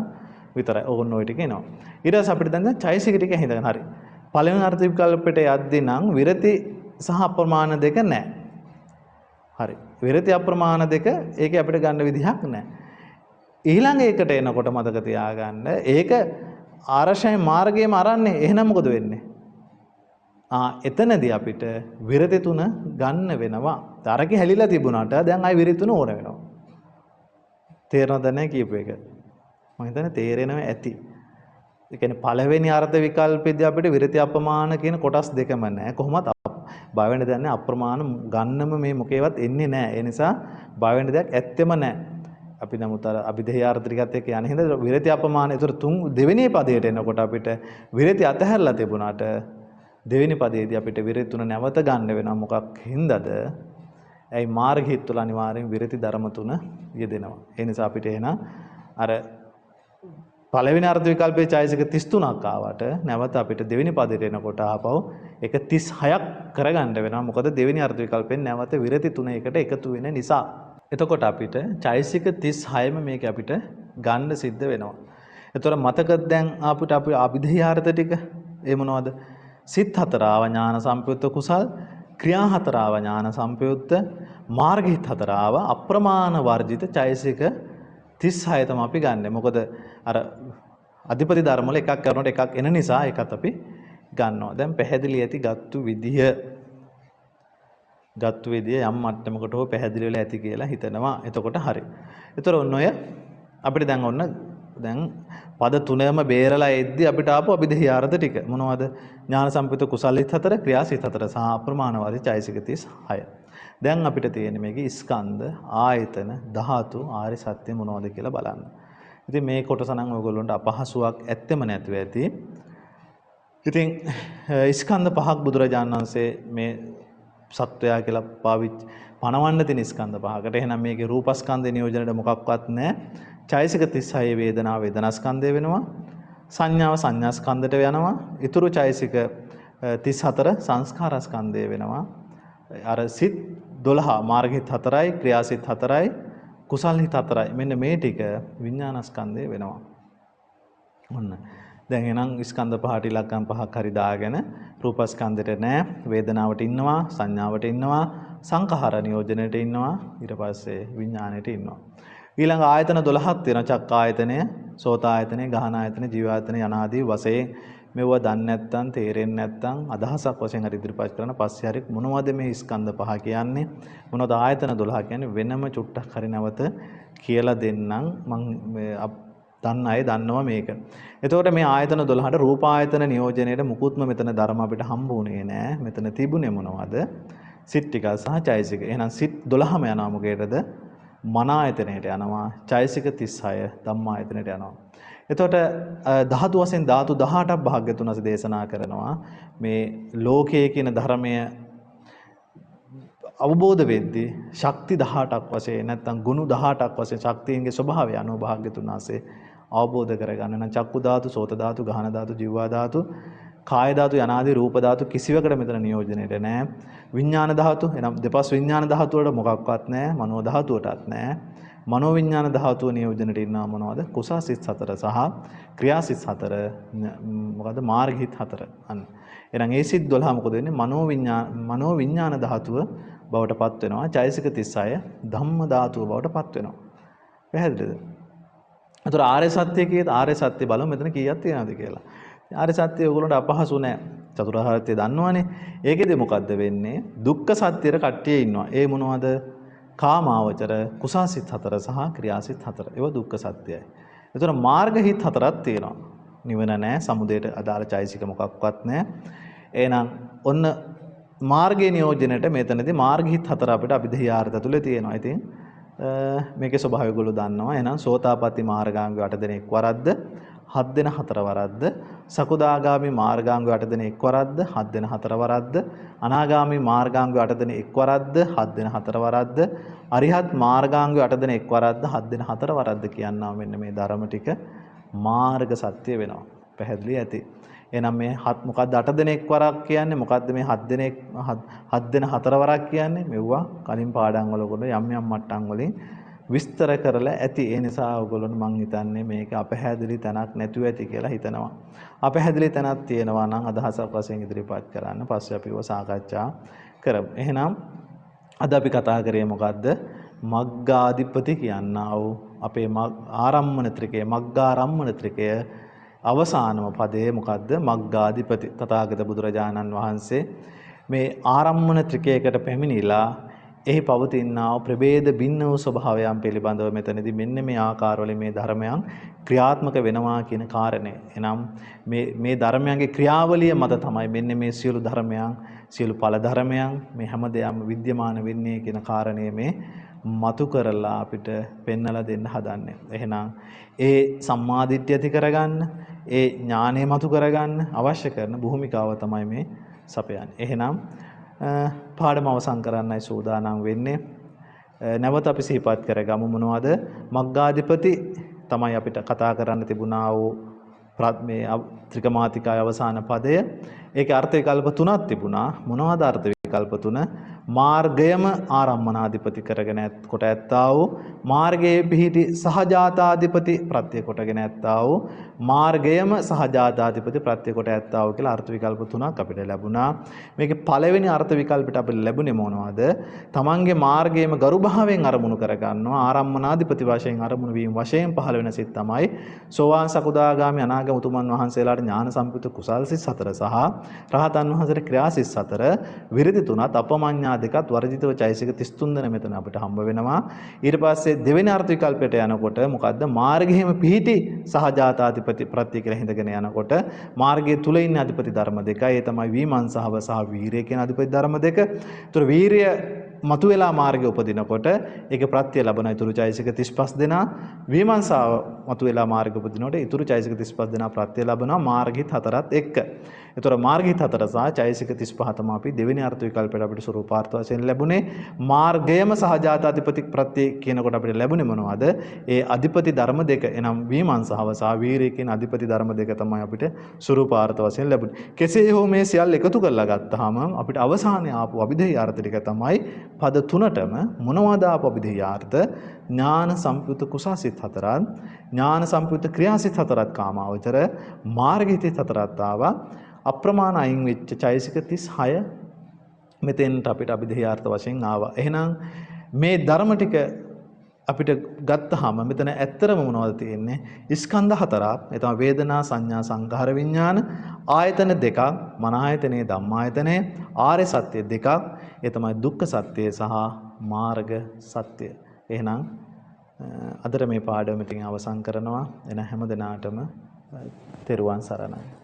විතරයි. ඕන්න ඔය ටික එනවා. ඊට පස්සේ අපිට දැන් චෛසික ටික හිඳගන්න. හරි. පළවෙනි අර්ථ විකල්පයට යද්දී නම් විරති සහ අප්‍රමාණ දෙක නැහැ. හරි. විරති අප්‍රමාණ දෙක ඒකේ අපිට ගන්න විදිහක් නැහැ. ඊළඟ එකට එනකොට මතක තියාගන්න ඒක ආරෂය මාර්ගයේම අරන්නේ. එහෙනම් මොකද වෙන්නේ? එතනදී අපිට විරති තුන ගන්න වෙනවා. තරකේ හැලිලා තිබුණාට දැන් ආයි විරති තුන ඕන වෙනවා. තේරෙනවද නැහැ කියපු එක? මම හිතන්නේ තේරෙනවා ඇති. ඒ කියන්නේ පළවෙනි අර්ථ විකල්පෙදී අපිට විරති අප්‍රමාණ කියන කොටස් දෙකම නැහැ. කොහොමද බය වෙන්න දෙයක් නැහැ. අප්‍රමාණ ගන්නම මේ මොකේවත් එන්නේ නැහැ. ඒ නිසා බය වෙන්න දෙයක් ඇත්තෙම නැහැ. අපි නමුත් අර අභිධේය අර්ථ ටිකත් එක්ක යන හින්දා විරති අප්‍රමාණ. ඒතර දෙවෙනි පදයට එනකොට අපිට විරති අතහැරලා තිබුණාට දෙවෙනි පදයේදී අපිට විරති තුන නැවත ගන්න වෙනවා. මොකක් හින්දාද? ඇයි මාර්ගහිත තුල අනිවාර්යෙන් විරති ධර්ම තුන යෙදෙනවා. ඒ නිසා අපිට එහෙනම් අර පළවෙනි අර්ථ විකල්පයේ චෛසික 33ක් ආවට නැවත අපිට දෙවෙනි පදයට එනකොට ආපහු ඒක 36ක් කරගන්න වෙනවා. මොකද දෙවෙනි අර්ථ විකල්පෙන් නැවත විරති තුන එකට එකතු වෙන නිසා. එතකොට අපිට චෛසික 36ම මේක අපිට ගන්න සිද්ධ වෙනවා. එතකොට මතකද දැන් අපිට අපි අභිධේය අර්ථ ටික ඒ මොනවද? සිත් හතර ආව ඥාන සම්පයුක්ත කුසල්, ක්‍රියා හතර ආව ඥාන සම්පයුක්ත, මාර්ගහිත හතර ආව අප්‍රමාණ වර්ජිත චෛසික 36 තමයි අපි ගන්නෙ. මොකද අර අධිපති ධර්ම වල එකක් කරනකොට එකක් එන නිසා ඒකත් අපි ගන්නවා. දැන් පැහැදිලි ඇති ගත්තු විදිය යම් මට්ටමකට හෝ පැහැදිලි වෙලා ඇති කියලා හිතනවා. එතකොට හරි. ඒතර ඔන්න ඔය අපිට දැන් පද තුනම බේරලා එද්දි අපිට ආපු අභිධේය අර්ථ ටික මොනවද? ඥාන සම්පයුක්ත කුසලිත හතර, ක්‍රියාසිත හතර සහ අප්‍රමාණවාදී චෛසික 36. දැන් අපිට තියෙන්නේ මේකේ ස්කන්ධ, ආයතන, ධාතු, ආර්ය සත්‍ය මොනවද කියලා බලන්න. ඉතින් මේ කොටස නම් ඔයගොල්ලන්ට අපහසුයක් ඇත්තෙම නැතුව ඇති. ඉතින් ස්කන්ධ පහක් බුදුරජාණන් වහන්සේ මේ සත්වයා කියලා පණවන්න තියෙන ස්කන්ධ පහකට. එහෙනම් මේකේ රූපස්කන්ධේ නියෝජනයට මොකක්වත් නැහැ. චෛසික 36 වේදනාව වේදනාස්කන්ධය වෙනවා. සංඥාව සංඥාස්කන්ධයට යනවා. ඊතුරු චෛසික 34 සංස්කාරස්කන්ධය වෙනවා. අර සිත් 12 මාර්ගහිත 4යි, ක්‍රියාසිත 4යි, කුසල් හිත 4යි. මෙන්න මේ ටික විඥානස්කන්ධය වෙනවා. ඔන්න. දැන් එහෙනම් ස්කන්ධ පහට ඉලක්කම් පහක් හරි දාගෙන රූපස්කන්ධයට නෑ, වේදනාවට ඉන්නවා, සංඥාවට ඉන්නවා, සංඛාර නියෝජනයට ඉන්නවා, ඊට පස්සේ විඥාණයට ඉන්නවා. ඊළඟ ආයතන 12ක් තියෙනවා. චක්ක ආයතනය, සෝත ආයතනය, ගහන ආයතනය, ජීව ආයතනය යනාදී වශයෙන් මෙව දන්නේ නැත්නම් තේරෙන්නේ නැත්නම් අදහසක් වශයෙන් හරි ඉදිරිපත් කරන පස්සේ හරි මොනවද මේ ස්කන්ධ පහ කියන්නේ? මොනවද ආයතන 12 කියන්නේ? වෙනම චුට්ටක් හරි නැවත කියලා දෙන්නම්. මම දන්න අය දන්නවා මේක. එතකොට මේ ආයතන 12ට රූප ආයතන නියෝජනයේට මුකුත්ම මෙතන ධර්ම අපිට හම්බුනේ නෑ. මෙතන තිබුණේ මොනවද? සිත් ටික සහ චෛසික. එහෙනම් සිත් 12ම යනවා මොකේද? මන ආයතනයට යනවා. චෛසික 36 ධම්මා ආයතනයට යනවා. එතකොට ධාතු වශයෙන් ධාතු 18ක් භාග්‍යතුන් වහන්සේ දේශනා කරනවා. මේ ලෝකයේ කියන ධර්මය අවබෝධ වෙද්දී ශක්ති 18ක් වශයෙන් නැත්නම් ගුණ 18ක් වශයෙන් ශක්තියන්ගේ ස්වභාවය අනුව භාග්‍යතුන් වහන්සේ අවබෝධ කරගන්න නම් චක්කු ධාතු, සෝත ධාතු, ගහන ධාතු, ජීවා ධාතු, කාය ධාතු යනාදී රූප ධාතු කිසිවකට මෙතන නියෝජනයට නැහැ. විඥාන ධාතු එනම් දෙපස් විඥාන ධාතු වලට මොකක්වත් නැහැ. මනෝ ධාතුවටත් නැහැ. මනෝ විඥාන ධාතුව නියෝජනයට ඉන්නා මොනවද? කුසාසිත 4 සහ ක්‍රියාසිත 4 මොකද මාර්ගහිත 4. අන්න. එහෙනම් ඒ සිත් 12 මොකද වෙන්නේ? මනෝ විඥාන ධාතුව බවට පත් වෙනවා. චෛසික 36 ධම්ම ධාතුව බවට පත් වෙනවා. පැහැදිලිද? ඒතර ආර්ය සත්‍ය කීයද? ආර්ය සත්‍ය බලමු මෙතන කීයක් තියෙනවද කියලා. ආර්ය සත්‍ය ඔයගොල්ලන්ට අපහසු නෑ. චතුරාර්ය සත්‍ය දන්නවනේ. ඒකෙදි මොකද්ද වෙන්නේ? දුක්ඛ සත්‍යෙට කට්ටිය ඉන්නවා. ඒ මොනවද? කාමාවචර, කුසාසිත 4 සහ ක්‍රියාසිත 4. ඒව දුක්ඛ සත්‍යයි. ඒතර මාර්ගහිත 4ක් තියෙනවා. නිවන නෑ, සමුදයට අදාළ චෛසික මොකක්වත් නෑ. එහෙනම් ඔන්න මාර්ගයේ නියෝජනයට මෙතනදී මාර්ගහිත 4 අපිට අභිධේයාර්ථ තුලේ තියෙනවා. ඉතින් මේකේ ස්වභාවය ඔයගොල්ලෝ දන්නවා. එහෙනම් සෝතාපට්ටි මාර්ගාංග 8 දෙනෙක් වරද්ද 7 දෙන 4 වරද්ද, සකුදාගාමි මාර්ගාංග 8 දෙන 1 වරද්ද 7 දෙන 4 වරද්ද, අනාගාමි මාර්ගාංග 8 දෙන 1 වරද්ද 7 දෙන 4 වරද්ද, අරිහත් මාර්ගාංග 8 දෙන 1 වරද්ද 7 දෙන 4 වරද්ද කියනවා. මෙන්න මේ ධර්ම ටික මාර්ග සත්‍ය වෙනවා. පැහැදිලි ඇති. එහෙනම් මේ මොකද්ද 8 දෙන 1 වරක් කියන්නේ? මොකද්ද මේ 7 දෙන 4 වරක් කියන්නේ? මෙවුවා කලින් පාඩම් වල යම් යම් මට්ටම් වලින් විස්තර කරලා ඇති. ඒ නිසා ඔයගොල්ලෝ මං හිතන්නේ මේක අපහැදිලි තැනක් නැතුව ඇති කියලා හිතනවා. අපහැදිලි තැනක් තියෙනවා නම් අදහසක් වශයෙන් ඉදිරිපත් කරන්න. පස්සේ අපි ඒව සාකච්ඡා කරමු. එහෙනම් අද අපි කතා කරේ මොකද්ද? මග්ගාධිපති කියනා වූ අපේ ආරම්මන ත්‍රිකය, මග්ගාරම්මන ත්‍රිකය අවසානම පදයේ මොකද්ද? මග්ගාධිපති. තථාගත බුදුරජාණන් වහන්සේ මේ ආරම්මන ත්‍රිකයකට පැමිණිලා එහි පවතිනා ප්‍රභේද භින්න වූ ස්වභාවයන් පිළිබඳව මෙතනදී මෙන්න මේ ආකාරවල මේ ධර්මයන් ක්‍රියාත්මක වෙනවා කියන කාරණය. එනම් මේ ධර්මයන්ගේ ක්‍රියාවලිය මත තමයි මෙන්න මේ සියලු ධර්මයන්, සියලු ඵල ධර්මයන් මේ හැමදේම විද්‍යමාන වෙන්නේ කියන කාරණය මේ මතු කරලා අපිට පෙන්වලා දෙන්න හදන්නේ. එහෙනම් ඒ සම්මාදිට්ඨිය ඇති කරගන්න, ඒ ඥානය මතු කරගන්න අවශ්‍ය කරන භූමිකාව තමයි මේ සපයන්නේ. එහෙනම් පාඩම අවසන් කරන්නයි සූදානම් වෙන්නේ. නැවත අපි සිහිපත් කරගමු මොනවද? මග්ගාධිපති තමයි අපිට කතා කරන්න තිබුණා වූ මේ ත්‍රිකමාතිකාවේ අවසාන පදය. ඒකේ අර්ථ විකල්ප තුනක් තිබුණා. මොනවද අර්ථ විකල්ප තුන? මාර්ගයම ආරම්මනාධිපති කරගෙන කොට ඇත්තා වූ, මාර්ගයේ පිහිටි සහජාතාධිපති ප්‍රත්‍ය කොටගෙන ඇත්තා වූ, මාර්ගයම සහජාතාධිපති ප්‍රත්‍ය කොට ඇත්තා වූ කියලා අර්ථ විකල්ප තුනක් අපිට ලැබුණා. මේකේ පළවෙනි අර්ථ විකල්පෙට අපිට ලැබුණේ මොනවද? තමන්ගේ මාර්ගයේම ගරුභාවයෙන් අරමුණු කරගන්නවා. ආරම්මනාධිපති වශයෙන් අරමුණු වීම වශයෙන් පහළ වෙන සිත් තමයි සෝවාන් සකුදාගාමි අනාගම උතුමන් වහන්සේලාට ඥාන සම්ප්‍රිත කුසල් සිත් 4 සහ රහතන් වහන්සේට ක්‍රියා සිත් 4, විරති 3ත් අපමඤ්ඤා දෙකත් වර්ජිතව චෛසික 33 දෙන මෙතන අපිට හම්බ වෙනවා. ඊට පස්සේ දෙවෙනි අර්ථ විකල්පයට යනකොට මොකද්ද? මාර්ගයේම පිහිටි සහජාතාධිපති ප්‍රත්‍ය කියලා හිඳගෙන යනකොට මාර්ගයේ තුල ඉන්න අධිපති ධර්ම දෙකයි. ඒ තමයි විමර්ශාව සහ වීරිය කියන අධිපති ධර්ම දෙක. ඒතර වීරිය මතුවලා මාර්ගය උපදිනකොට ඒක ප්‍රත්‍ය ලැබන ඊතුරු චෛසික 35 දෙනා, විමර්ශාව මතුවලා මාර්ගය උපදිනකොට ඊතුරු චෛසික 35 දෙනා ප්‍රත්‍ය ලැබනවා මාර්ගිත 4ත් එක්ක. ඒතර මාර්ගිත 4 සහ චෛසික 35 තමයි අපි දෙවෙනි අර්ථ විකල්පයට අපිට ස්වරූපාර්ථ වශයෙන් ලැබුණේ. මාර්ගයම සහජාතාධිපති ප්‍රත්‍ය කියනකොට අපිට ලැබුණේ මොනවද? ඒ අධිපති ධර්ම දෙක. එනම් විමර්ශාව සහ වීරිය කියන අධිපති ධර්ම දෙක තමයි අපිට ස්වරූපාර්ථ වශයෙන් ලැබුණේ. කෙසේ හෝ මේ සියල්ල එකතු කරලා ගත්තාම අපිට අවසානයේ ආපු අභිධේයාර්ථ ටික තමයි පද තුනටම මොනවද ආපු අභිධේයාර්ථ? ඥාන සම්ප්‍යුත කුසාසිත 4ත්, ඥාන සම්ප්‍යුත ක්‍රියාසිත 4ත් කාමාවචර, මාර්ගිත 4ත් ආවා. අප්‍රමාණ අයින් වෙච්ච චෛසික 36 මෙතෙන්ට අපිට අභිධේයාර්ථ වශයෙන් ආවා. එහෙනම් මේ ධර්ම ටික අපිට ගත්තාම මෙතන ඇත්තරම මොනවද තියෙන්නේ? ස්කන්ධ 4ක්. ඒ තමයි වේදනා, සංඥා, සංඛාර, විඥාන, ආයතන දෙකක්, මන ආයතනේ, ධම්මායතනේ, ආර්ය සත්‍ය දෙකක්. ඒ තමයි දුක්ඛ සත්‍ය සහ මාර්ග සත්‍ය. එහෙනම් අදට මේ පාඩම මෙතන අවසන් කරනවා. එන හැම දිනාටම තෙරුවන් සරණයි.